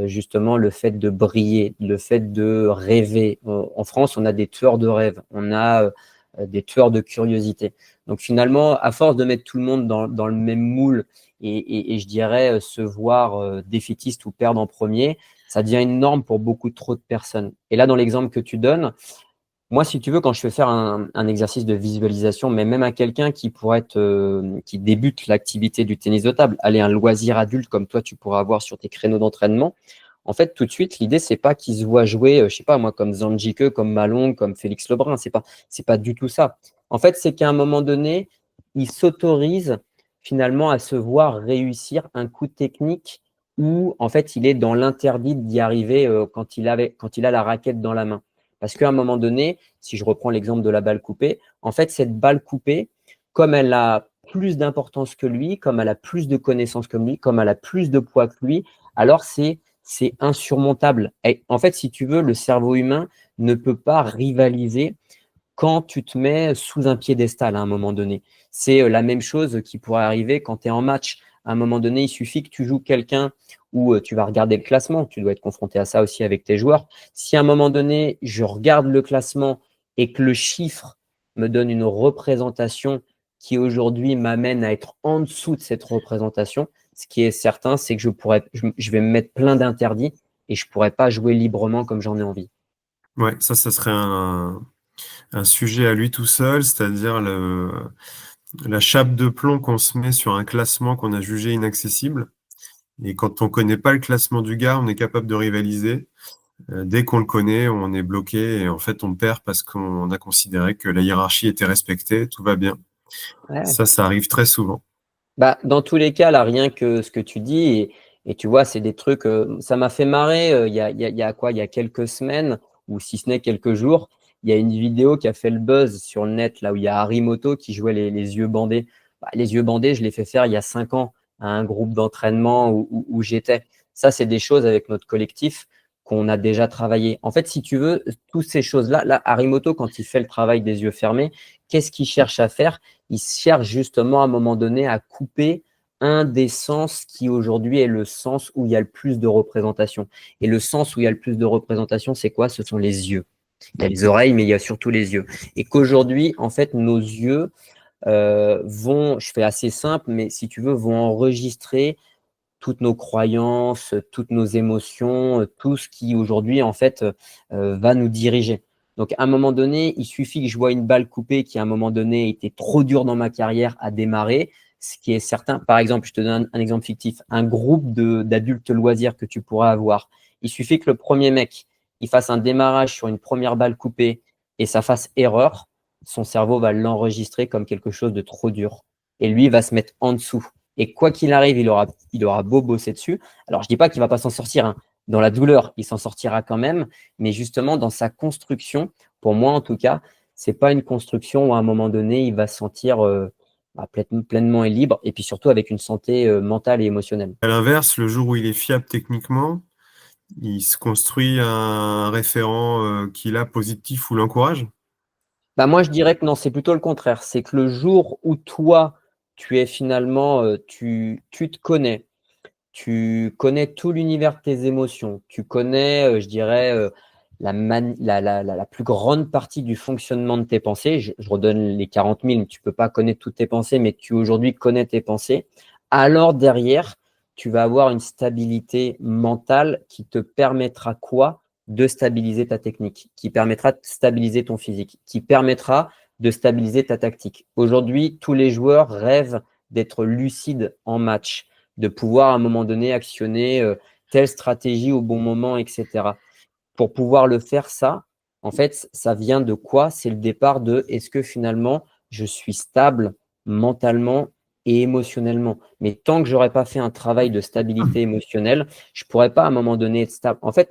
justement le fait de briller, le fait de rêver. En France, on a des tueurs de rêves, on a des tueurs de curiosité. Donc finalement, à force de mettre tout le monde dans le même moule et je dirais se voir défaitiste ou perdre en premier, ça devient une norme pour beaucoup trop de personnes. Et là, dans l'exemple que tu donnes, moi, si tu veux, quand je fais faire un exercice de visualisation, mais même à quelqu'un qui pourrait être, qui débute l'activité du tennis de table, aller un loisir adulte comme toi, tu pourras avoir sur tes créneaux d'entraînement, en fait, tout de suite, l'idée, c'est pas qu'il se voit jouer, je sais pas, moi, comme Zanjike, comme Malong, comme Félix Lebrun. C'est pas du tout ça. En fait, c'est qu'à un moment donné, il s'autorise finalement à se voir réussir un coup technique où, en fait, il est dans l'interdit d'y arriver quand il a la raquette dans la main. Parce qu'à un moment donné, si je reprends l'exemple de la balle coupée, en fait, cette balle coupée, comme elle a plus d'importance que lui, comme elle a plus de connaissances que lui, comme elle a plus de poids que lui, alors c'est insurmontable. Et en fait, si tu veux, le cerveau humain ne peut pas rivaliser quand tu te mets sous un piédestal à un moment donné. C'est la même chose qui pourrait arriver quand tu es en match. À un moment donné, il suffit que tu joues quelqu'un où tu vas regarder le classement. Tu dois être confronté à ça aussi avec tes joueurs. Si à un moment donné, je regarde le classement et que le chiffre me donne une représentation qui aujourd'hui m'amène à être en dessous de cette représentation, ce qui est certain, c'est que je vais me mettre plein d'interdits et je ne pourrais pas jouer librement comme j'en ai envie. Ouais, ça serait un sujet à lui tout seul, c'est-à-dire la chape de plomb qu'on se met sur un classement qu'on a jugé inaccessible. Et quand on connaît pas le classement du gars, on est capable de rivaliser. Dès qu'on le connaît, on est bloqué et en fait, on perd parce qu'on a considéré que la hiérarchie était respectée, tout va bien. Ouais. Ça arrive très souvent. Bah, dans tous les cas, là, rien que ce que tu dis, et tu vois, c'est des trucs, ça m'a fait marrer il y a quoi, il y a quelques semaines, ou si ce n'est quelques jours, il y a une vidéo qui a fait le buzz sur le net, là où il y a Harimoto qui jouait les yeux bandés. Bah, les yeux bandés, je l'ai fait faire il y a 5 ans à un groupe d'entraînement où j'étais. Ça, c'est des choses avec notre collectif qu'on a déjà travaillé. En fait, si tu veux, toutes ces choses-là, là, Harimoto, quand il fait le travail des yeux fermés, qu'est-ce qu'il cherche à faire? Il cherche justement à un moment donné à couper un des sens qui aujourd'hui est le sens où il y a le plus de représentation. Et le sens où il y a le plus de représentation, c'est quoi? Ce sont les yeux. Il y a les oreilles, mais il y a surtout les yeux. Et qu'aujourd'hui, en fait, nos yeux vont, je fais assez simple, mais si tu veux, vont enregistrer toutes nos croyances, toutes nos émotions, tout ce qui aujourd'hui, en fait, va nous diriger. Donc, à un moment donné, il suffit que je vois une balle coupée qui, à un moment donné, était trop dure dans ma carrière à démarrer. Ce qui est certain, par exemple, je te donne un exemple fictif, un groupe d'adultes loisirs que tu pourras avoir. Il suffit que le premier mec, il fasse un démarrage sur une première balle coupée et ça fasse erreur, son cerveau va l'enregistrer comme quelque chose de trop dur. Et lui va se mettre en dessous. Et quoi qu'il arrive, il aura beau bosser dessus. Alors, je ne dis pas qu'il ne va pas s'en sortir, hein. Dans la douleur, il s'en sortira quand même. Mais justement, dans sa construction, pour moi en tout cas, ce n'est pas une construction où à un moment donné, il va se sentir pleinement et libre. Et puis surtout avec une santé mentale et émotionnelle. À l'inverse, le jour où il est fiable techniquement, il se construit un référent qu'il a positif ou l'encourage. Bah, moi, je dirais que non, c'est plutôt le contraire. C'est que le jour où toi, tu es finalement, tu te connais. Tu connais tout l'univers de tes émotions. Tu connais, je dirais, la plus grande partie du fonctionnement de tes pensées. Je redonne les 40 000. Tu ne peux pas connaître toutes tes pensées, mais tu aujourd'hui connais tes pensées. Alors derrière, tu vas avoir une stabilité mentale qui te permettra quoi? De stabiliser ta technique, qui permettra de stabiliser ton physique, qui permettra de stabiliser ta tactique. Aujourd'hui, tous les joueurs rêvent d'être lucides en match, de pouvoir à un moment donné actionner telle stratégie au bon moment, etc. Pour pouvoir le faire, ça, en fait, ça vient de quoi? C'est le départ de est-ce que finalement je suis stable mentalement et émotionnellement. Mais tant que j'aurais pas fait un travail de stabilité émotionnelle, je pourrais pas à un moment donné être stable. En fait,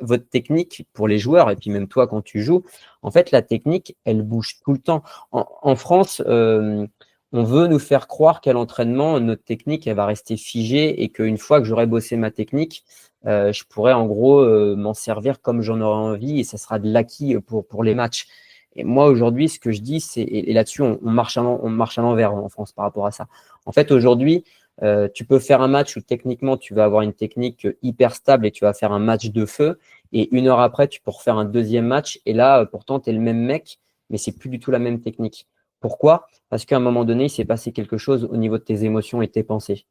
votre technique pour les joueurs, et puis même toi quand tu joues, en fait, la technique, elle bouge tout le temps. En France, on veut nous faire croire qu'à l'entraînement, notre technique, elle va rester figée et qu'une fois que j'aurai bossé ma technique, je pourrais en gros m'en servir comme j'en aurai envie et ça sera de l'acquis pour les matchs. Et moi, aujourd'hui, ce que je dis, c'est, et là-dessus, on marche à l'envers en France par rapport à ça. En fait, aujourd'hui, tu peux faire un match où techniquement, tu vas avoir une technique hyper stable et tu vas faire un match de feu. Et une heure après, tu peux refaire un deuxième match. Et là, pourtant, tu es le même mec, mais c'est plus du tout la même technique. Pourquoi? Parce qu'à un moment donné, il s'est passé quelque chose au niveau de tes émotions et tes pensées.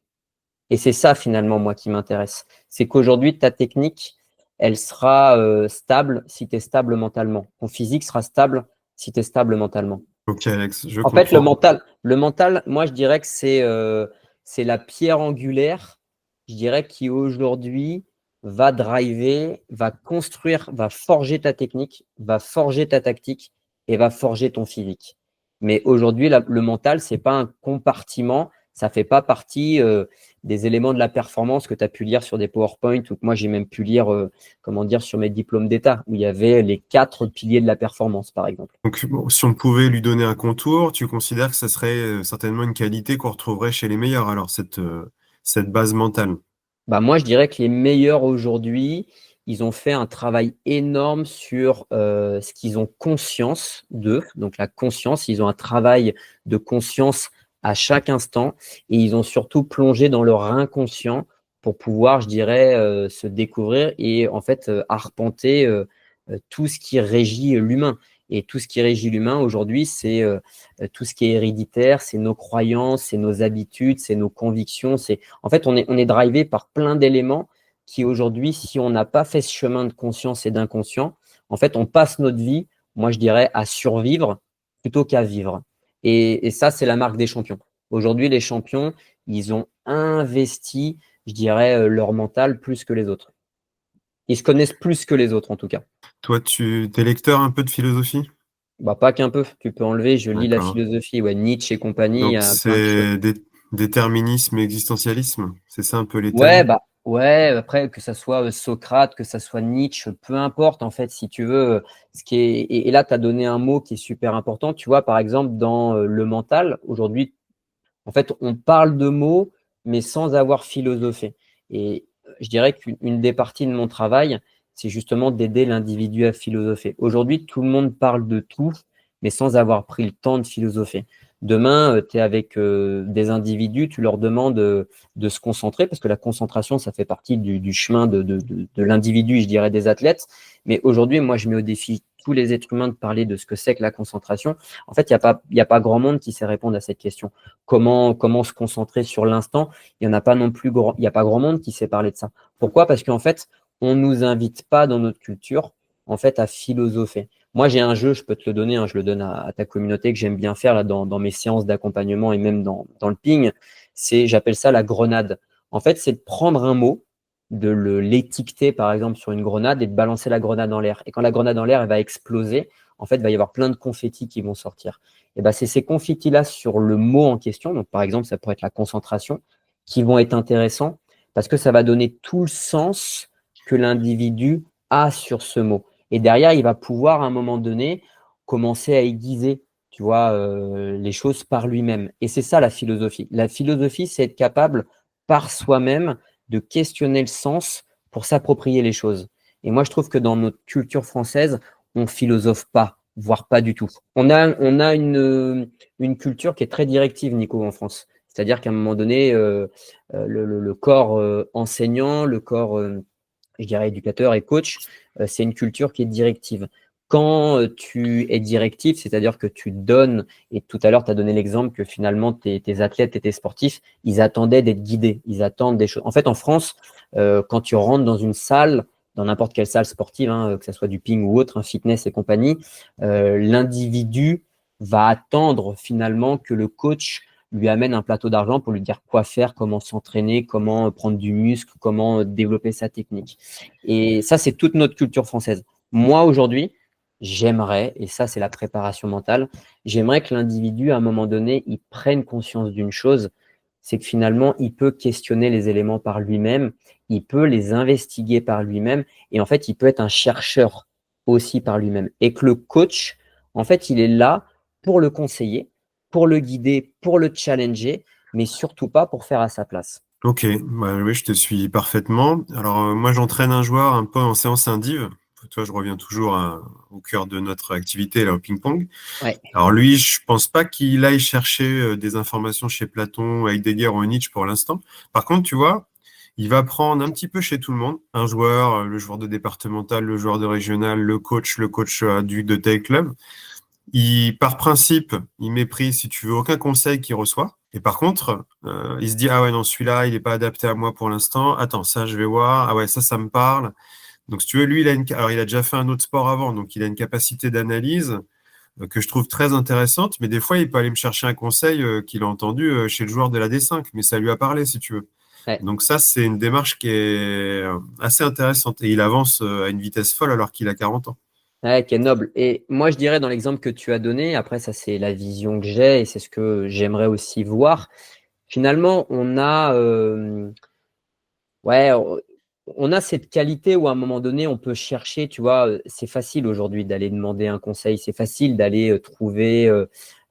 Et c'est ça, finalement, moi, qui m'intéresse. C'est qu'aujourd'hui, ta technique, elle sera stable si tu es stable mentalement. Ton physique sera stable si tu es stable mentalement. Ok, Alex, je En fait, comprends. le mental, moi, je dirais que c'est la pierre angulaire, je dirais, qui aujourd'hui va driver, va construire, va forger ta technique, va forger ta tactique et va forger ton physique. Mais aujourd'hui, le mental, c'est pas un compartiment, ça fait pas partie des éléments de la performance que tu as pu lire sur des PowerPoint ou que moi, j'ai même pu lire, comment dire, sur mes diplômes d'État, où il y avait les 4 piliers de la performance, par exemple. Donc, bon, si on pouvait lui donner un contour, tu considères que ça serait certainement une qualité qu'on retrouverait chez les meilleurs, alors cette base mentale. Bah moi, je dirais que les meilleurs aujourd'hui, ils ont fait un travail énorme sur ce qu'ils ont conscience d'eux. Donc la conscience, ils ont un travail de conscience à chaque instant et ils ont surtout plongé dans leur inconscient pour pouvoir, je dirais, se découvrir et en fait arpenter tout ce qui régit l'humain. Et tout ce qui régit l'humain aujourd'hui, c'est tout ce qui est héréditaire, c'est nos croyances, c'est nos habitudes, c'est nos convictions. En fait, on est drivé par plein d'éléments qui aujourd'hui, si on n'a pas fait ce chemin de conscience et d'inconscient, en fait, on passe notre vie, moi je dirais, à survivre plutôt qu'à vivre. Et ça, c'est la marque des champions. Aujourd'hui, les champions, ils ont investi, je dirais, leur mental plus que les autres. Ils se connaissent plus que les autres, en tout cas. Toi, tu t'es lecteur un peu de philosophie? Bah, pas qu'un peu. Tu peux enlever, je lis la D'accord. philosophie, ouais, Nietzsche et compagnie, il y Donc, a plein de choses. c'est déterminisme et existentialisme, c'est ça un peu les Ouais, thèmes? bah, ouais, après, que ça soit Socrate, que ça soit Nietzsche, peu importe, en fait, si tu veux, ce qui est, et là, tu as donné un mot qui est super important. Tu vois, par exemple, dans le mental, aujourd'hui, en fait, on parle de mots, mais sans avoir philosophé. Et je dirais qu'une des parties de mon travail, c'est justement d'aider l'individu à philosopher. Aujourd'hui, tout le monde parle de tout, mais sans avoir pris le temps de philosopher. Demain, tu es avec des individus, tu leur demandes de se concentrer, parce que la concentration, ça fait partie du chemin de l'individu, je dirais, des athlètes. Mais aujourd'hui, moi, je mets au défi tous les êtres humains de parler de ce que c'est que la concentration. En fait, il y a pas grand monde qui sait répondre à cette question. Comment se concentrer sur l'instant? Il y en a pas non plus il y a pas grand monde qui sait parler de ça. Pourquoi? Parce qu'en fait, on nous invite pas dans notre culture, en fait, à philosopher. Moi, j'ai un jeu, je peux te le donner, hein, je le donne à ta communauté que j'aime bien faire là, dans mes séances d'accompagnement et même dans le ping. J'appelle ça la grenade. En fait, c'est de prendre un mot, l'étiqueter par exemple sur une grenade et de balancer la grenade en l'air. Et quand la grenade en l'air, elle va exploser, en fait, il va y avoir plein de confettis qui vont sortir. Et ben, c'est ces confettis-là sur le mot en question, donc par exemple, ça pourrait être la concentration, qui vont être intéressants parce que ça va donner tout le sens que l'individu a sur ce mot. Et derrière, il va pouvoir à un moment donné commencer à aiguiser, tu vois, les choses par lui-même. Et c'est ça la philosophie. La philosophie, c'est être capable par soi-même de questionner le sens pour s'approprier les choses. Et moi, je trouve que dans notre culture française, on philosophe pas, voire pas du tout. On a une culture qui est très directive, Nico, en France. C'est-à-dire qu'à un moment donné, le corps enseignant, le corps, je dirais, éducateur et coach, c'est une culture qui est directive. Quand tu es directif, c'est-à-dire que tu donnes, et tout à l'heure, tu as donné l'exemple que finalement, tes athlètes et tes sportifs, ils attendaient d'être guidés, ils attendent des choses. En fait, en France, quand tu rentres dans une salle, dans n'importe quelle salle sportive, hein, que ce soit du ping ou autre, un fitness et compagnie, l'individu va attendre finalement que le coach lui amène un plateau d'argent pour lui dire quoi faire, comment s'entraîner, comment prendre du muscle, comment développer sa technique. Et ça, c'est toute notre culture française. Moi, aujourd'hui, j'aimerais, et ça c'est la préparation mentale, j'aimerais que l'individu, à un moment donné, il prenne conscience d'une chose, c'est que finalement, il peut questionner les éléments par lui-même, il peut les investiguer par lui-même, et en fait, il peut être un chercheur aussi par lui-même. Et que le coach, en fait, il est là pour le conseiller, pour le guider, pour le challenger, mais surtout pas pour faire à sa place. Ok, bah, oui, je te suis parfaitement. Alors, moi, j'entraîne un joueur un peu en séance indive. Toi, je reviens toujours au cœur de notre activité, là, au ping-pong. Ouais, Alors, lui, je pense pas qu'il aille chercher des informations chez Platon, Heidegger ou Nietzsche pour l'instant. Par contre, tu vois, il va prendre un petit peu chez tout le monde. Un joueur, le joueur de départemental, le joueur de régional, le coach de tel club. Par principe, il méprise, si tu veux, aucun conseil qu'il reçoit. Et par contre, il se dit, ah ouais, non, celui-là, il n'est pas adapté à moi pour l'instant. Attends, ça, je vais voir. Ah ouais, ça me parle. Donc, si tu veux, lui, alors, il a déjà fait un autre sport avant, donc il a une capacité d'analyse que je trouve très intéressante. Mais des fois, il peut aller me chercher un conseil qu'il a entendu chez le joueur de la D5, mais ça lui a parlé, si tu veux. ouais. Donc ça, c'est une démarche qui est assez intéressante. Et il avance à une vitesse folle alors qu'il a 40 ans. Ouais, qui est noble. Et moi, je dirais dans l'exemple que tu as donné, après, ça, c'est la vision que j'ai et c'est ce que j'aimerais aussi voir. Finalement, ouais, on a cette qualité où à un moment donné, on peut chercher, tu vois, c'est facile aujourd'hui d'aller demander un conseil, c'est facile d'aller trouver,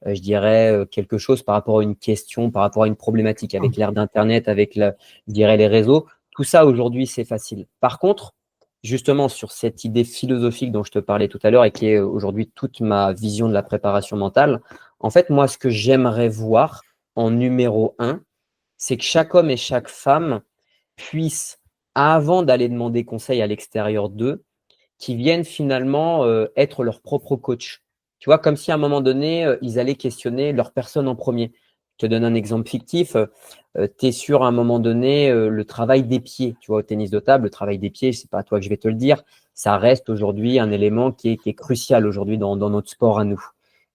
je dirais, quelque chose par rapport à une question, par rapport à une problématique, avec l'ère d'Internet, avec, je dirais, les réseaux. Tout ça, aujourd'hui, c'est facile. Par contre, justement, sur cette idée philosophique dont je te parlais tout à l'heure et qui est aujourd'hui toute ma vision de la préparation mentale, en fait, moi, ce que j'aimerais voir en numéro un, c'est que chaque homme et chaque femme puissent, avant d'aller demander conseil à l'extérieur d'eux, qui viennent finalement être leur propre coach. Tu vois, comme si à un moment donné, ils allaient questionner leur personne en premier. Je te donne un exemple fictif. Tu es sur à un moment donné le travail des pieds. Tu vois, au tennis de table, le travail des pieds, c'est pas à toi que je vais te le dire, ça reste aujourd'hui un élément qui est crucial aujourd'hui dans notre sport à nous.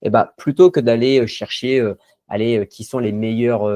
Et ben, plutôt que d'aller chercher qui sont les meilleures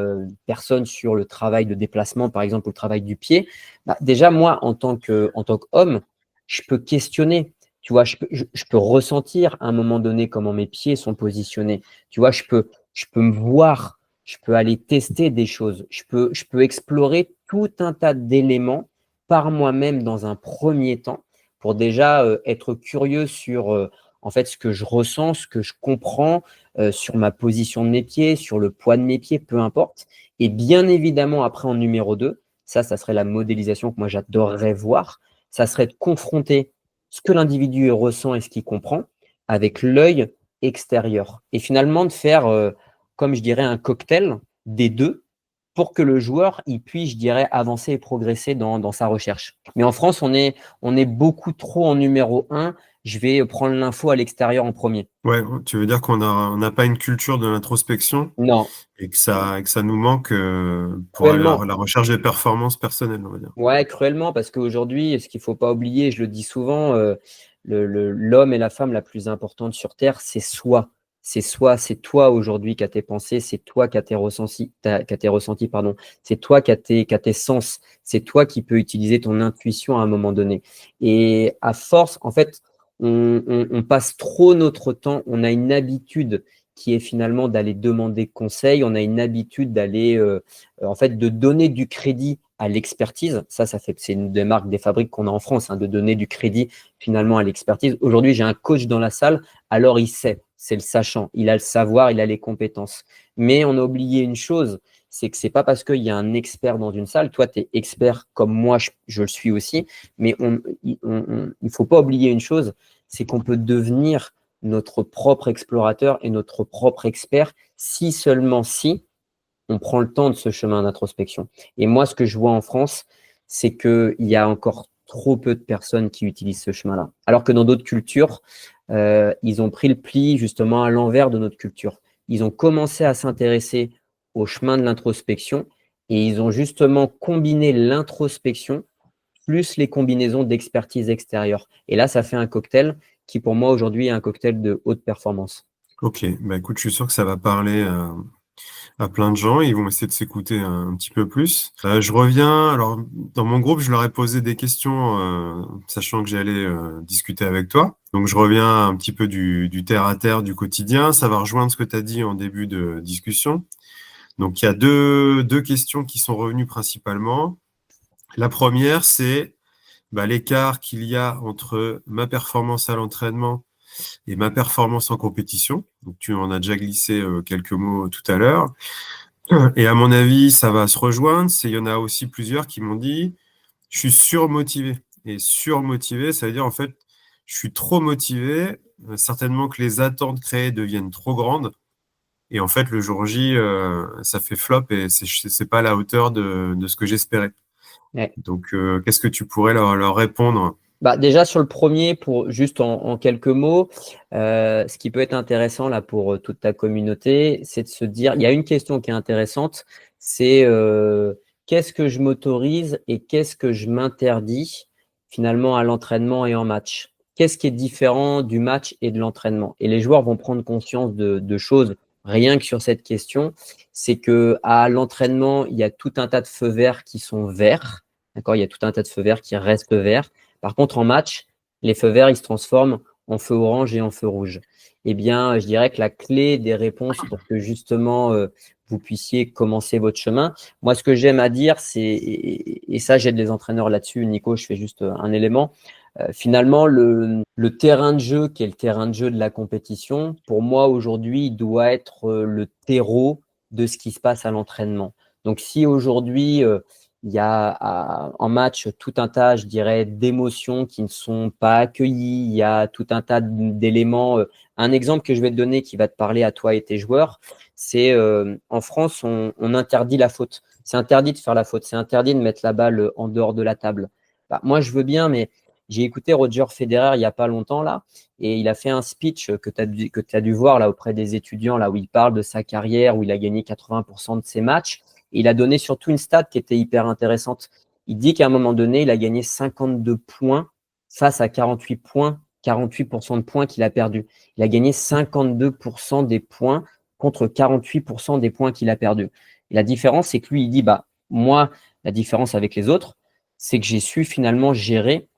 personnes sur le travail de déplacement, par exemple, ou le travail du pied, bah, déjà, moi, en tant qu'homme, je peux questionner. Tu vois, je peux ressentir à un moment donné comment mes pieds sont positionnés. Tu vois, je peux me voir, je peux aller tester des choses, je peux explorer tout un tas d'éléments par moi-même dans un premier temps pour déjà être curieux sur en fait ce que je ressens, ce que je comprends sur ma position de mes pieds, sur le poids de mes pieds, peu importe. Et bien évidemment, après en numéro 2, ça serait la modélisation que moi j'adorerais voir, ça serait de confronter ce que l'individu ressent et ce qu'il comprend avec l'œil extérieur. Et finalement de faire, comme je dirais, un cocktail des deux pour que le joueur il puisse, je dirais, avancer et progresser dans sa recherche. Mais en France, on est beaucoup trop en numéro un. Je vais prendre l'info à l'extérieur en premier. Ouais, tu veux dire on n'a pas une culture de l'introspection Non, et que ça nous manque pour cruellement. la recherche des performances personnelles, on va dire. Ouais, cruellement, parce qu'aujourd'hui, ce qu'il ne faut pas oublier, je le dis souvent, l'homme et la femme la plus importante sur Terre, c'est soi. C'est soi, c'est toi aujourd'hui qui as tes pensées, c'est toi qui as tes ressentis, pardon. C'est toi qui as tes sens, c'est toi qui peux utiliser ton intuition à un moment donné. Et à force, en fait, on passe trop notre temps, on a une habitude qui est finalement d'aller demander conseil, on a une habitude d'aller, en fait, de donner du crédit à l'expertise. C'est une des marques des fabriques qu'on a en France, hein, de donner du crédit finalement à l'expertise. Aujourd'hui, j'ai un coach dans la salle, alors il sait, c'est le sachant, il a le savoir, il a les compétences. Mais on a oublié une chose, c'est que c'est pas parce qu'il y a un expert dans une salle, toi tu es expert comme moi, je le suis aussi, mais il faut pas oublier une chose, c'est qu'on peut devenir notre propre explorateur et notre propre expert si seulement si on prend le temps de ce chemin d'introspection. Et moi, ce que je vois en France, c'est qu'il y a encore trop peu de personnes qui utilisent ce chemin-là. Alors que dans d'autres cultures, ils ont pris le pli justement à l'envers de notre culture. Ils ont commencé à s'intéresser au chemin de l'introspection et ils ont justement combiné l'introspection plus les combinaisons d'expertise extérieure. Et là, ça fait un cocktail qui, pour moi, aujourd'hui, est un cocktail de haute performance. Ok, bah écoute, je suis sûr que ça va parler à plein de gens. Ils vont essayer de s'écouter un petit peu plus. Je reviens. Alors, dans mon groupe, je leur ai posé des questions, sachant que j'allais discuter avec toi. Donc, je reviens un petit peu du terre à terre, du quotidien. Ça va rejoindre ce que tu as dit en début de discussion. Donc, il y a deux questions qui sont revenues principalement. La première, c'est l'écart qu'il y a entre ma performance à l'entraînement et ma performance en compétition. Donc, tu en as déjà glissé quelques mots tout à l'heure. Et à mon avis, ça va se rejoindre. Il y en a aussi plusieurs qui m'ont dit, je suis surmotivé. Et surmotivé, ça veut dire en fait, je suis trop motivé, certainement que les attentes créées deviennent trop grandes. Et en fait, le jour J, ça fait flop et c'est pas à la hauteur de ce que j'espérais. Ouais. Donc, qu'est-ce que tu pourrais leur répondre? Déjà sur le premier, pour juste en quelques mots, ce qui peut être intéressant là pour toute ta communauté, c'est de se dire, il y a une question qui est intéressante, c'est qu'est-ce que je m'autorise et qu'est-ce que je m'interdis finalement à l'entraînement et en match? Qu'est-ce qui est différent du match et de l'entraînement? Et les joueurs vont prendre conscience de choses rien que sur cette question, c'est que à l'entraînement, il y a tout un tas de feux verts qui sont verts, d'accord? Il y a tout un tas de feux verts qui restent verts. Par contre, en match, les feux verts, ils se transforment en feu orange et en feu rouge. Eh bien, je dirais que la clé des réponses pour que justement vous puissiez commencer votre chemin, moi, ce que j'aime à dire, c'est, et ça, j'aide les entraîneurs là-dessus, Nico, je fais juste un élément. Finalement, le terrain de jeu, qui est le terrain de jeu de la compétition, pour moi, aujourd'hui, il doit être le terreau de ce qui se passe à l'entraînement. Donc, si aujourd'hui, il y a en match tout un tas, je dirais, d'émotions qui ne sont pas accueillies. Il y a tout un tas d'éléments. Un exemple que je vais te donner qui va te parler à toi et tes joueurs, c'est en France, on interdit la faute. C'est interdit de faire la faute. C'est interdit de mettre la balle en dehors de la table. Moi, je veux bien, mais j'ai écouté Roger Federer il n'y a pas longtemps là, et il a fait un speech que tu as dû voir là auprès des étudiants, là où il parle de sa carrière, où il a gagné 80% de ses matchs. Il a donné surtout une stat qui était hyper intéressante. Il dit qu'à un moment donné, il a gagné 52 points face à 48 points, 48% de points qu'il a perdus. Il a gagné 52% des points contre 48% des points qu'il a perdus. Et la différence, c'est que lui, il dit, moi, la différence avec les autres, c'est que j'ai su finalement gérer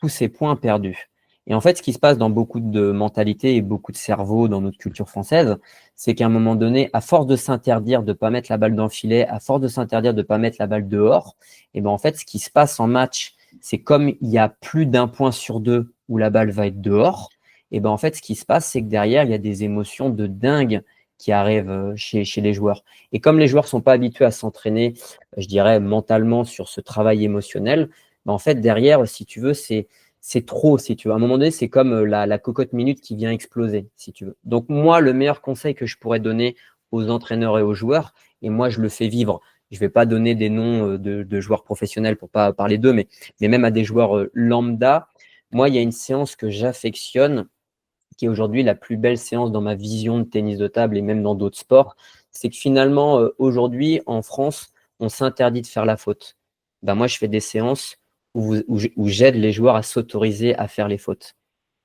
tous ces points perdus. Et en fait, ce qui se passe dans beaucoup de mentalités et beaucoup de cerveaux dans notre culture française, c'est qu'à un moment donné, à force de s'interdire de ne pas mettre la balle dans le filet, à force de s'interdire de ne pas mettre la balle dehors, et ben en fait, ce qui se passe en match, c'est comme il y a plus d'un point sur deux où la balle va être dehors, et ben en fait, ce qui se passe, c'est que derrière, il y a des émotions de dingue qui arrivent chez les joueurs. Et comme les joueurs ne sont pas habitués à s'entraîner, je dirais, mentalement sur ce travail émotionnel, en fait, derrière, si tu veux, c'est trop, si tu veux. À un moment donné, c'est comme la cocotte minute qui vient exploser, si tu veux. Donc, moi, le meilleur conseil que je pourrais donner aux entraîneurs et aux joueurs, et moi, je le fais vivre. Je ne vais pas donner des noms de joueurs professionnels pour pas parler d'eux, mais même à des joueurs lambda. Moi, il y a une séance que j'affectionne, qui est aujourd'hui la plus belle séance dans ma vision de tennis de table et même dans d'autres sports. C'est que finalement, aujourd'hui, en France, on s'interdit de faire la faute. Moi, je fais des séances où j'aide les joueurs à s'autoriser à faire les fautes.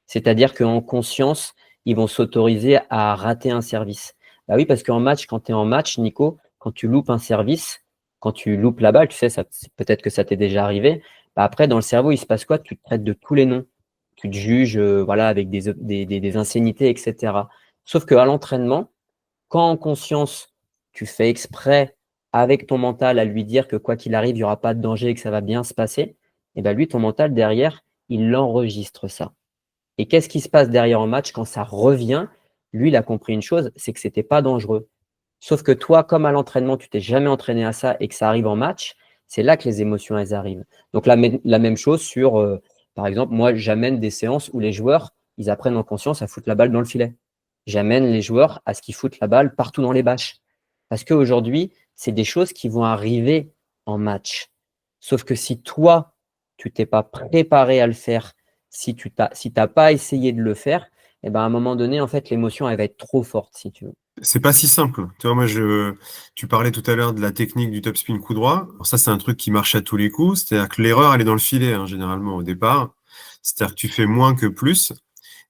C'est-à-dire qu'en conscience, ils vont s'autoriser à rater un service. Oui, parce qu'en match, quand tu es en match, Nico, quand tu loupes un service, quand tu loupes la balle, tu sais, peut-être que ça t'est déjà arrivé, après, dans le cerveau, il se passe quoi? Tu te traites de tous les noms. Tu te juges voilà, avec des insénités, etc. Sauf qu'à l'entraînement, quand en conscience, tu fais exprès avec ton mental à lui dire que quoi qu'il arrive, il n'y aura pas de danger et que ça va bien se passer, et bien lui, ton mental derrière, il enregistre ça. Et qu'est-ce qui se passe derrière en match quand ça revient? Lui, il a compris une chose, c'est que ce n'était pas dangereux. Sauf que toi, comme à l'entraînement, tu t'es jamais entraîné à ça et que ça arrive en match, c'est là que les émotions, elles arrivent. Donc la même chose sur, par exemple, moi, j'amène des séances où les joueurs, ils apprennent en conscience à foutre la balle dans le filet. J'amène les joueurs à ce qu'ils foutent la balle partout dans les bâches. Parce qu'aujourd'hui, c'est des choses qui vont arriver en match. Sauf que si toi, tu t'es pas préparé à le faire, si t'as pas essayé de le faire, et ben à un moment donné, en fait, l'émotion, elle va être trop forte, si tu veux. C'est pas si simple. Tu vois, tu parlais tout à l'heure de la technique du topspin coup droit. Alors ça, c'est un truc qui marche à tous les coups. C'est-à-dire que l'erreur, elle est dans le filet, hein, généralement, au départ. C'est-à-dire que tu fais moins que plus.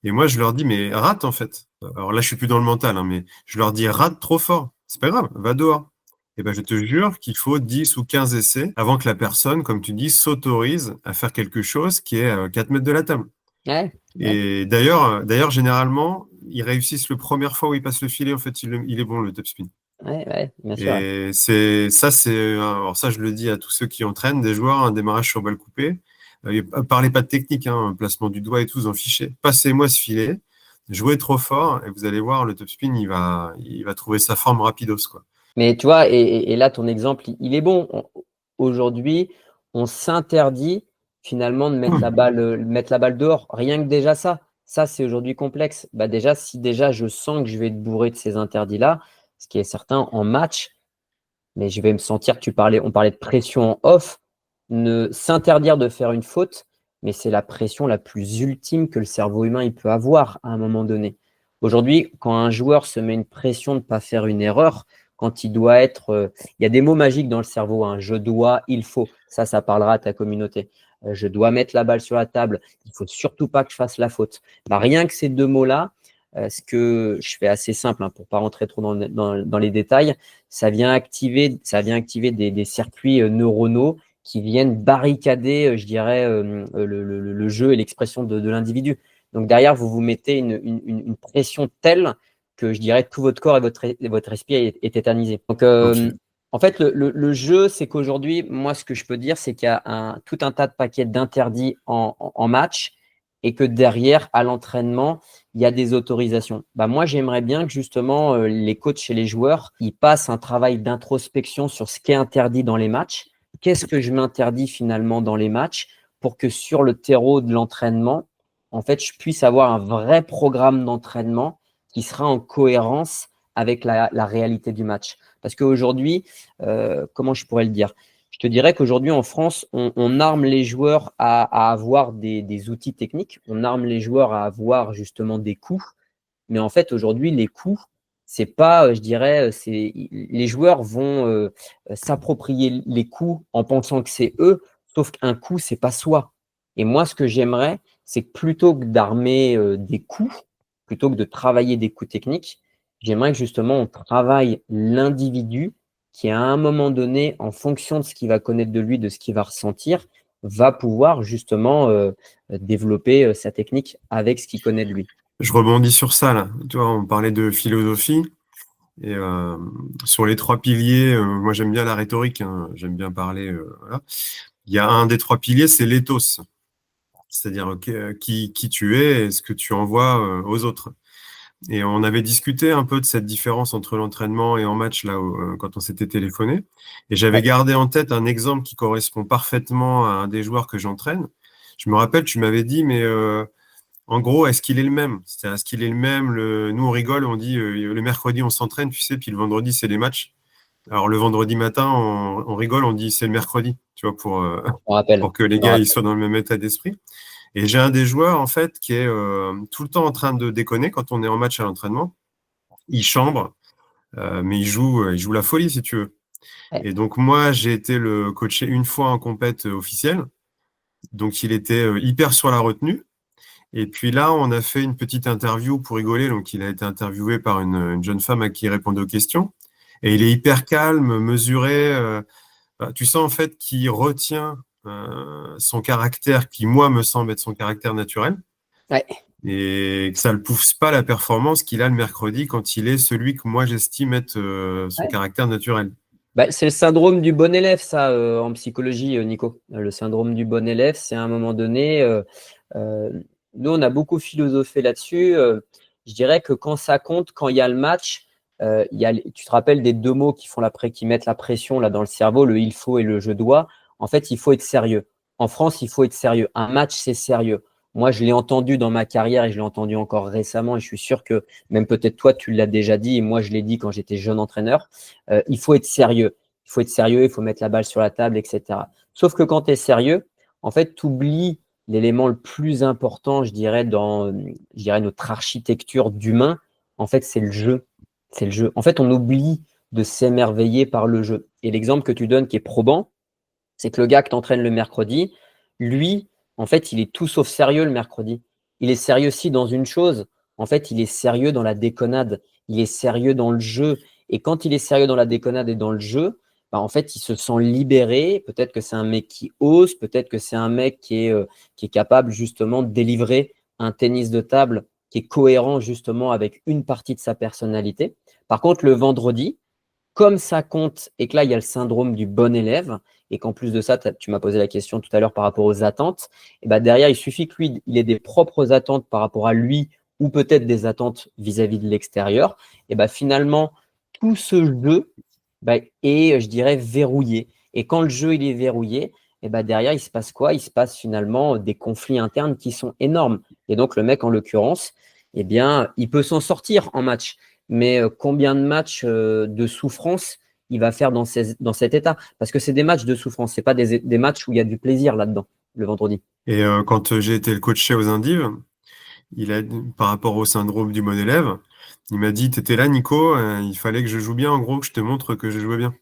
Et moi, je leur dis, mais rate, en fait. Alors là, je suis plus dans le mental, hein, mais je leur dis, rate trop fort. c'est pas grave, va dehors. Et ben, je te jure qu'il faut 10 ou 15 essais avant que la personne, comme tu dis, s'autorise à faire quelque chose qui est à 4 mètres de la table. Ouais, ouais, Et d'ailleurs, généralement, ils réussissent le première fois où ils passent le filet, en fait, il est bon, le topspin. ouais, ouais, bien sûr. Ouais. Et alors ça, je le dis à tous ceux qui entraînent des joueurs, un démarrage sur balle coupée. Parlez pas de technique, hein, placement du doigt et tout, vous en fichez. Passez-moi ce filet, jouez trop fort et vous allez voir, le topspin, il va trouver sa forme rapidos, quoi. Mais tu vois, et là, ton exemple, il est bon. Aujourd'hui, on s'interdit finalement de mettre la balle dehors. Rien que déjà ça. Ça, c'est aujourd'hui complexe. Bah déjà, si déjà je sens que je vais être bourré de ces interdits-là, ce qui est certain en match, mais je vais me sentir, on parlait de pression en off, ne s'interdire de faire une faute, mais c'est la pression la plus ultime que le cerveau humain il peut avoir à un moment donné. Aujourd'hui, quand un joueur se met une pression de ne pas faire une erreur, quand il doit être, il y a des mots magiques dans le cerveau, hein, je dois, il faut, ça parlera à ta communauté. Je dois mettre la balle sur la table, il ne faut surtout pas que je fasse la faute. Bah, rien que ces deux mots-là, ce que je fais assez simple hein, pour ne pas rentrer trop dans les détails, ça vient activer des circuits neuronaux qui viennent barricader, je dirais, le jeu et l'expression de l'individu. Donc derrière, vous vous mettez une pression telle que je dirais tout votre corps et votre respire est tétanisé. Donc Ok. en fait, le jeu, c'est qu'aujourd'hui, moi, ce que je peux dire, c'est qu'il y a tout un tas de paquets d'interdits en match et que derrière, à l'entraînement, il y a des autorisations. Bah, moi, j'aimerais bien que justement les coachs et les joueurs, ils passent un travail d'introspection sur ce qui est interdit dans les matchs. Qu'est-ce que je m'interdis finalement dans les matchs pour que sur le terreau de l'entraînement, en fait, je puisse avoir un vrai programme d'entraînement qui sera en cohérence avec la réalité du match. Parce qu'aujourd'hui, comment je pourrais le dire? Je te dirais qu'aujourd'hui, en France, on arme les joueurs à avoir des outils techniques, on arme les joueurs à avoir justement des coups, mais en fait, aujourd'hui, les coups, c'est pas, je dirais, les joueurs vont s'approprier les coups en pensant que c'est eux, sauf qu'un coup, c'est pas soi. Et moi, ce que j'aimerais, c'est que plutôt que d'armer des coups, plutôt que de travailler des coups techniques, j'aimerais que justement on travaille l'individu qui, à un moment donné, en fonction de ce qu'il va connaître de lui, de ce qu'il va ressentir, va pouvoir justement développer sa technique avec ce qu'il connaît de lui. Je rebondis sur ça, là. Tu vois, on parlait de philosophie. Et sur les trois piliers, moi j'aime bien la rhétorique, hein, j'aime bien parler. Voilà. Il y a un des trois piliers, c'est l'éthos, c'est-à-dire qui tu es et ce que tu envoies aux autres. Et on avait discuté un peu de cette différence entre l'entraînement et en match là quand on s'était téléphoné. Et j'avais Ouais, gardé en tête un exemple qui correspond parfaitement à un des joueurs que j'entraîne. Je me rappelle, tu m'avais dit, mais en gros, est-ce qu'il est le même? C'est-à-dire, est-ce qu'il est le même Nous, on rigole, on dit le mercredi, on s'entraîne, tu sais, puis le vendredi, c'est les matchs. Alors, le vendredi matin, on rigole, on dit c'est le mercredi, tu vois, on rappelle. pour que les Je me gars ils rappelle. soient dans le même état d'esprit. Et j'ai un des joueurs, en fait, qui est tout le temps en train de déconner quand on est en match à l'entraînement. Il chambre, mais il joue la folie, si tu veux. Ouais, Et donc, moi, j'ai été le coacher une fois en compète officielle. Donc, il était hyper sur la retenue. Et puis là, on a fait une petite interview pour rigoler. Donc, il a été interviewé par une jeune femme à qui il répondait aux questions. Et il est hyper calme, mesuré. Tu sens en fait qu'il retient son caractère, qui moi me semble être son caractère naturel, ouais, et que ça ne le pousse pas la performance qu'il a le mercredi quand il est celui que moi j'estime être son ouais. caractère naturel. Bah, c'est le syndrome du bon élève, ça, en psychologie, Nico. Le syndrome du bon élève, c'est à un moment donné, euh, nous, on a beaucoup philosophé là-dessus. Je dirais que quand ça compte, quand il y a le match, tu te rappelles des deux mots qui mettent la pression là dans le cerveau, le il faut et le je dois. En fait, il faut être sérieux. En France, il faut être sérieux. Un match, c'est sérieux. Moi, je l'ai entendu dans ma carrière et je l'ai entendu encore récemment. Et je suis sûr que même peut-être toi, tu l'as déjà dit et moi, je l'ai dit quand j'étais jeune entraîneur. Il faut être sérieux. Il faut être sérieux, il faut mettre la balle sur la table, etc. Sauf que quand tu es sérieux, en fait, tu oublies l'élément le plus important, je dirais notre architecture d'humain. En fait, c'est le jeu. C'est le jeu. En fait, on oublie de s'émerveiller par le jeu. Et l'exemple que tu donnes qui est probant, c'est que le gars que tu entraînes le mercredi, lui, en fait, il est tout sauf sérieux le mercredi. Il est sérieux aussi dans une chose. En fait, il est sérieux dans la déconnade. Il est sérieux dans le jeu. Et quand il est sérieux dans la déconnade et dans le jeu, bah, en fait, il se sent libéré. Peut-être que c'est un mec qui ose, peut-être que c'est un mec qui est capable justement de délivrer un tennis de table qui est cohérent justement avec une partie de sa personnalité. Par contre, le vendredi, comme ça compte et que là, il y a le syndrome du bon élève, et qu'en plus de ça, tu m'as posé la question tout à l'heure par rapport aux attentes, et ben derrière, il suffit que lui, il ait des propres attentes par rapport à lui ou peut-être des attentes vis-à-vis de l'extérieur, et ben finalement, tout ce jeu est, je dirais, verrouillé. Et quand le jeu il est verrouillé, et ben derrière, il se passe quoi? Il se passe finalement des conflits internes qui sont énormes. Et donc, le mec, en l'occurrence, eh bien, il peut s'en sortir en match. Mais combien de matchs de souffrance il va faire dans cet état? Parce que c'est des matchs de souffrance, c'est pas des matchs où il y a du plaisir là-dedans, le vendredi. Et quand j'ai été le coacher aux Indives, par rapport au syndrome du bon élève, il m'a dit, t'étais là, Nico, il fallait que je joue bien, en gros, que je te montre que je jouais bien.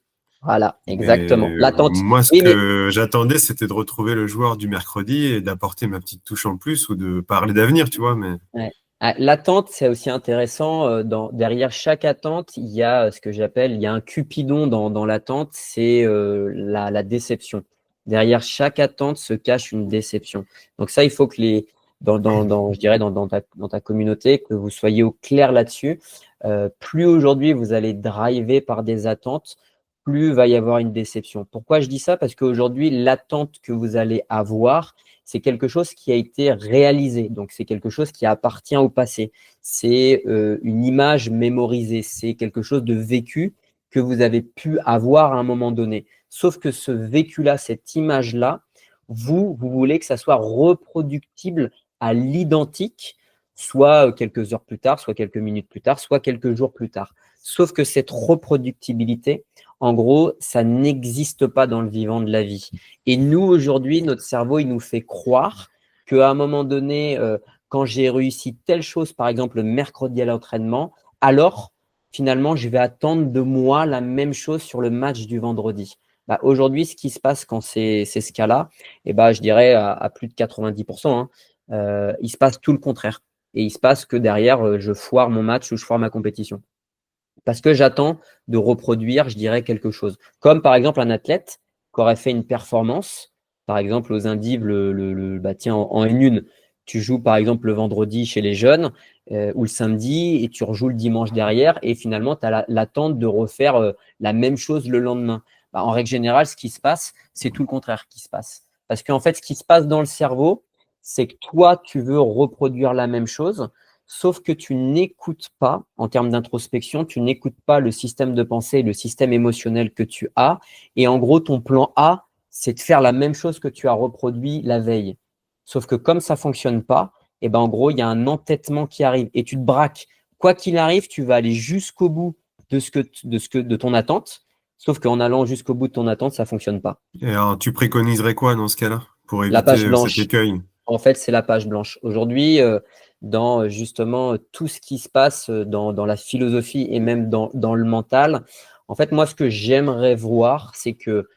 Voilà, Mais exactement. L'attente. moi, ce Oui, mais que j'attendais, c'était de retrouver le joueur du mercredi et d'apporter ma petite touche en plus ou de parler d'avenir, tu vois. Mais ouais. Ah, l'attente, c'est aussi intéressant. Derrière chaque attente, il y a ce que j'appelle, il y a un cupidon dans l'attente, c'est la déception. Derrière chaque attente se cache une déception. Donc ça, il faut que je dirais dans ta communauté, que vous soyez au clair là-dessus. Plus aujourd'hui vous allez driver par des attentes, plus va y avoir une déception. Pourquoi je dis ça? Parce qu'aujourd'hui, l'attente que vous allez avoir, c'est quelque chose qui a été réalisé. Donc, c'est quelque chose qui appartient au passé. C'est une image mémorisée. C'est quelque chose de vécu que vous avez pu avoir à un moment donné. Sauf que ce vécu-là, cette image-là, vous voulez que ça soit reproductible à l'identique, soit quelques heures plus tard, soit quelques minutes plus tard, soit quelques jours plus tard. Sauf que cette reproductibilité, en gros, ça n'existe pas dans le vivant de la vie. Et nous, aujourd'hui, notre cerveau, il nous fait croire qu'à un moment donné, quand j'ai réussi telle chose, par exemple le mercredi à l'entraînement, alors finalement, je vais attendre de moi la même chose sur le match du vendredi. Bah, aujourd'hui, ce qui se passe quand c'est ce cas-là, et bah, je dirais à plus de 90%, hein, il se passe tout le contraire. Et il se passe que derrière, je foire mon match ou je foire ma compétition. Parce que j'attends de reproduire, je dirais, quelque chose. Comme par exemple un athlète qui aurait fait une performance, par exemple aux Indives, bah, tiens, en N1, tu joues par exemple le vendredi chez les jeunes ou le samedi et tu rejoues le dimanche derrière et finalement tu as l'attente de refaire la même chose le lendemain. Bah, en règle générale, ce qui se passe, c'est tout le contraire qui se passe. Parce qu'en fait, ce qui se passe dans le cerveau, c'est que toi, tu veux reproduire la même chose. Sauf que tu n'écoutes pas, en termes d'introspection, tu n'écoutes pas le système de pensée, le système émotionnel que tu as. Et en gros, ton plan A, c'est de faire la même chose que tu as reproduit la veille. Sauf que comme ça ne fonctionne pas, et ben en gros, il y a un entêtement qui arrive et tu te braques. Quoi qu'il arrive, tu vas aller jusqu'au bout de ton attente. Sauf qu'en allant jusqu'au bout de ton attente, ça ne fonctionne pas. et alors, tu préconiserais quoi dans ce cas-là pour La éviter page cet blanche. écueil? En fait, c'est la page blanche. Aujourd'hui, dans justement tout ce qui se passe dans la philosophie et même dans le mental, en fait, moi, ce que j'aimerais voir, c'est que,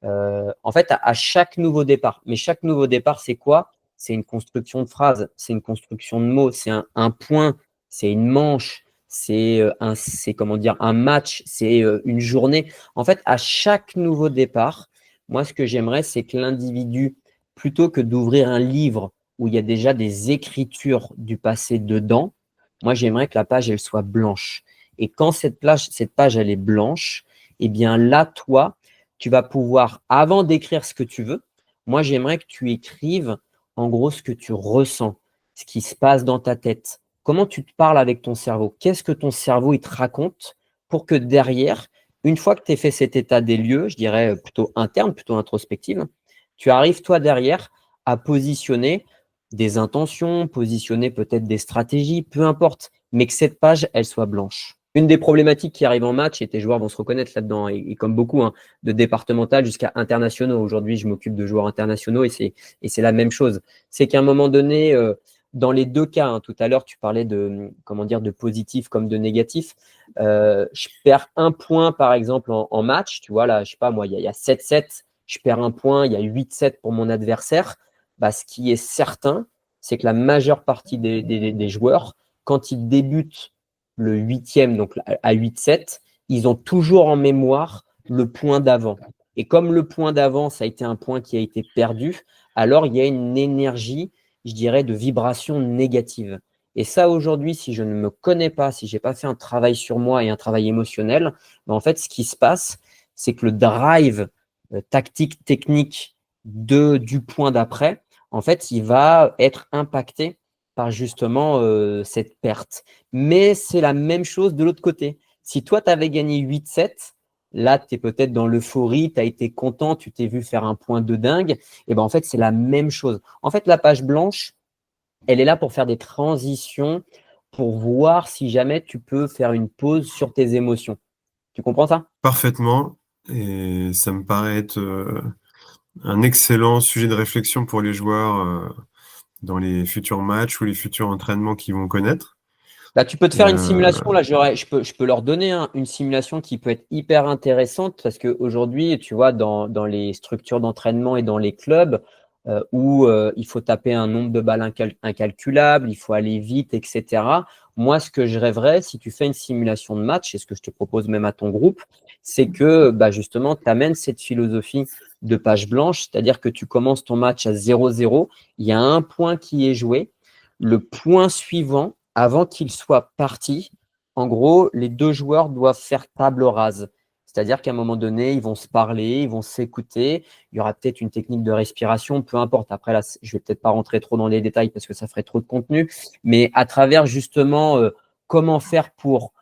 en fait, à chaque nouveau départ, mais chaque nouveau départ, c'est quoi? C'est une construction de phrases, c'est une construction de mots, c'est un point, c'est une manche, c'est comment dire, un match, c'est une journée. En fait, à chaque nouveau départ, moi, ce que j'aimerais, c'est que l'individu, plutôt que d'ouvrir un livre où il y a déjà des écritures du passé dedans, moi, j'aimerais que la page, elle soit blanche. Et quand cette page, elle est blanche, eh bien là, toi, tu vas pouvoir, avant d'écrire ce que tu veux, moi, j'aimerais que tu écrives en gros ce que tu ressens, ce qui se passe dans ta tête. Comment tu te parles avec ton cerveau? Qu'est-ce que ton cerveau il te raconte pour que derrière, une fois que tu as fait cet état des lieux, je dirais plutôt interne, plutôt introspective, tu arrives toi derrière à positionner des intentions, positionner peut-être des stratégies, peu importe, mais que cette page, elle soit blanche. Une des problématiques qui arrive en match, et tes joueurs vont se reconnaître là-dedans, et comme beaucoup, hein, de départemental jusqu'à internationaux. Aujourd'hui, je m'occupe de joueurs internationaux et c'est la même chose. C'est qu'à un moment donné, dans les deux cas, hein, tout à l'heure, tu parlais de, comment dire, de positif comme de négatif. Je perds un point, par exemple, en match. Tu vois, là, je sais pas, moi, il y a 7-7, je perds un point, il y a 8-7 pour mon adversaire. Bah, ce qui est certain, c'est que la majeure partie des joueurs, quand ils débutent le huitième, donc à 8-7, ils ont toujours en mémoire le point d'avant. Et comme le point d'avant, ça a été un point qui a été perdu, alors il y a une énergie, je dirais, de vibration négative. Et ça, aujourd'hui, si je ne me connais pas, si je n'ai pas fait un travail sur moi et un travail émotionnel, ben en fait, ce qui se passe, c'est que le drive tactique, technique du point d'après, en fait, il va être impacté par justement cette perte. Mais c'est la même chose de l'autre côté. Si toi, tu avais gagné 8-7, là, tu es peut-être dans l'euphorie, tu as été content, tu t'es vu faire un point de dingue. Et ben en fait, c'est la même chose. En fait, la page blanche, elle est là pour faire des transitions, pour voir si jamais tu peux faire une pause sur tes émotions. Tu comprends ça? Parfaitement, et ça me paraît être un excellent sujet de réflexion pour les joueurs dans les futurs matchs ou les futurs entraînements qu'ils vont connaître. Bah, tu peux te faire une Euh, simulation. Là, je peux leur donner une simulation qui peut être hyper intéressante parce qu'aujourd'hui, tu vois, dans les structures d'entraînement et dans les clubs où il faut taper un nombre de balles incalculable, il faut aller vite, etc. Moi, ce que je rêverais, si tu fais une simulation de match, et ce que je te propose même à ton groupe, c'est que bah, justement, tu amènes cette philosophie de page blanche, c'est-à-dire que tu commences ton match à 0-0, il y a un point qui est joué. Le point suivant, avant qu'il soit parti, en gros, les deux joueurs doivent faire table rase. C'est-à-dire qu'à un moment donné, ils vont se parler, ils vont s'écouter. Il y aura peut-être une technique de respiration, peu importe. Après, là, je vais peut-être pas rentrer trop dans les détails parce que ça ferait trop de contenu. Mais à travers justement comment faire pour,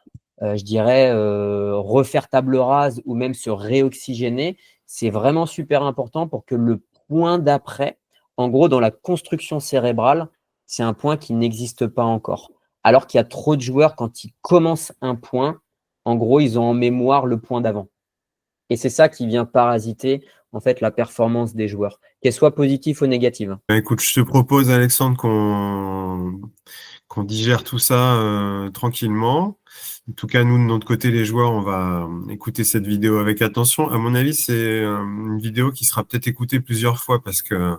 je dirais, refaire table rase ou même se réoxygéner, c'est vraiment super important pour que le point d'après, en gros, dans la construction cérébrale, c'est un point qui n'existe pas encore. Alors qu'il y a trop de joueurs, quand ils commencent un point, en gros, ils ont en mémoire le point d'avant. Et c'est ça qui vient parasiter en fait la performance des joueurs, qu'elle soit positive ou négative. Bah, écoute, je te propose, Alexandre, qu'on digère tout ça tranquillement. En tout cas, nous, de notre côté, les joueurs, on va écouter cette vidéo avec attention. À mon avis, c'est une vidéo qui sera peut-être écoutée plusieurs fois parce que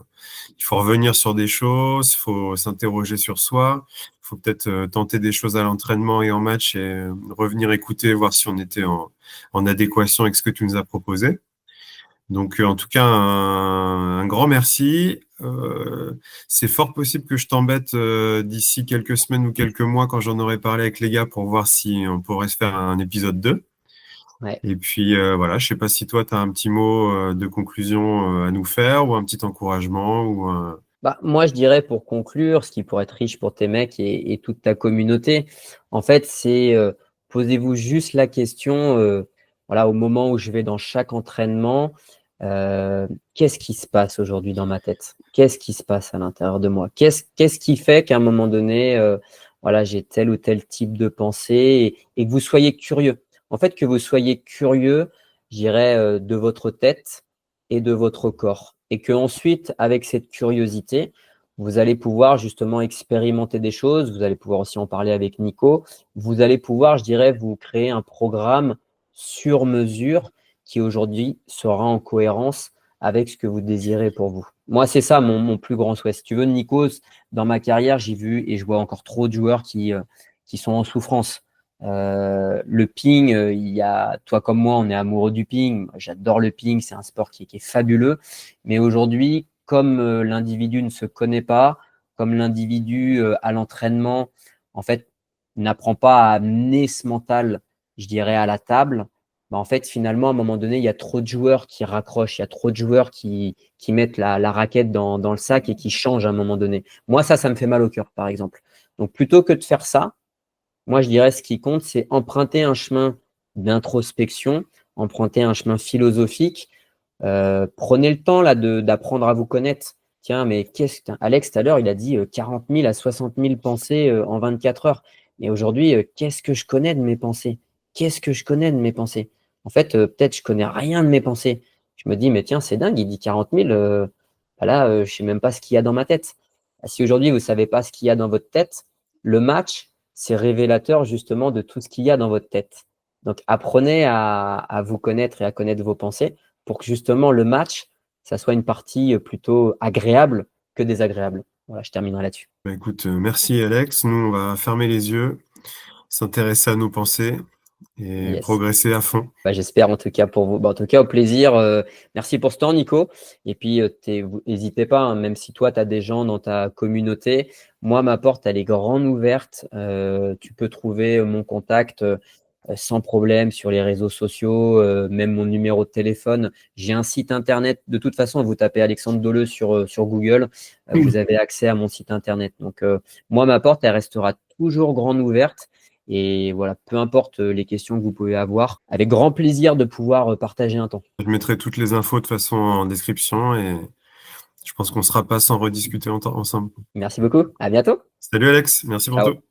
il faut revenir sur des choses, il faut s'interroger sur soi, il faut peut-être tenter des choses à l'entraînement et en match et revenir écouter, voir si on était en adéquation avec ce que tu nous as proposé. Donc, en tout cas, un grand merci. C'est fort possible que je t'embête d'ici quelques semaines ou quelques mois quand j'en aurai parlé avec les gars pour voir si on pourrait se faire un épisode 2. Ouais. Et puis voilà, je sais pas si toi, tu as un petit mot de conclusion à nous faire ou un petit encouragement ou Bah, moi, je dirais pour conclure, ce qui pourrait être riche pour tes mecs et toute ta communauté, en fait, c'est posez-vous juste la question, voilà, au moment où je vais dans chaque entraînement, qu'est-ce qui se passe aujourd'hui dans ma tête? Qu'est-ce qui se passe à l'intérieur de moi? Qu'est-ce qui fait qu'à un moment donné, voilà, j'ai tel ou tel type de pensée et que vous soyez curieux. En fait, que vous soyez curieux, je dirais, de votre tête et de votre corps. Et que ensuite, avec cette curiosité, vous allez pouvoir justement expérimenter des choses. Vous allez pouvoir aussi en parler avec Nico. Vous allez pouvoir, je dirais, vous créer un programme sur mesure qui aujourd'hui sera en cohérence avec ce que vous désirez pour vous. Moi, c'est ça mon plus grand souhait. Si tu veux, Nico, dans ma carrière, j'ai vu et je vois encore trop de joueurs qui sont en souffrance. Le ping, il y a toi comme moi, on est amoureux du ping. J'adore le ping, c'est un sport qui est fabuleux. Mais aujourd'hui, comme l'individu ne se connaît pas, comme l'individu à l'entraînement, en fait, n'apprend pas à amener ce mental, je dirais, à la table, bah en fait, finalement, à un moment donné, il y a trop de joueurs qui raccrochent, il y a trop de joueurs qui mettent la raquette dans le sac et qui changent à un moment donné. Moi, ça me fait mal au cœur, par exemple. Donc, plutôt que de faire ça, moi, je dirais ce qui compte, c'est emprunter un chemin d'introspection, emprunter un chemin philosophique. Prenez le temps là d'apprendre à vous connaître. Tiens, mais Alex, tout à l'heure, il a dit 40 000 à 60 000 pensées en 24 heures. Mais aujourd'hui, qu'est-ce que je connais de mes pensées? Qu'est-ce que je connais de mes pensées? En fait, peut-être je connais rien de mes pensées. Je me dis, mais tiens, c'est dingue, il dit 40 000. Voilà, je ne sais même pas ce qu'il y a dans ma tête. Si aujourd'hui, vous ne savez pas ce qu'il y a dans votre tête, le match, c'est révélateur justement de tout ce qu'il y a dans votre tête. Donc, apprenez à vous connaître et à connaître vos pensées pour que justement le match, ça soit une partie plutôt agréable que désagréable. Voilà, je terminerai là-dessus. bah, écoute, merci Alex. Nous, on va fermer les yeux, s'intéresser à nos pensées et Yes. progresser à fond. Bah, j'espère en tout cas pour vous. Bah, en tout cas, au plaisir. Merci pour ce temps, Nico. Et puis, n'hésitez pas, hein, même si toi, tu as des gens dans ta communauté, moi, ma porte, elle est grande ouverte. Tu peux trouver mon contact sans problème sur les réseaux sociaux, même mon numéro de téléphone. J'ai un site internet. De toute façon, vous tapez Alexandre Doleux sur Google, vous avez accès à mon site internet. Donc, moi, ma porte, elle restera toujours grande ouverte. Et voilà, peu importe les questions que vous pouvez avoir, avec grand plaisir de pouvoir partager un temps. Je mettrai toutes les infos de façon en description et je pense qu'on ne sera pas sans rediscuter ensemble. Merci beaucoup. À bientôt. Salut Alex, merci pour Ciao. tout.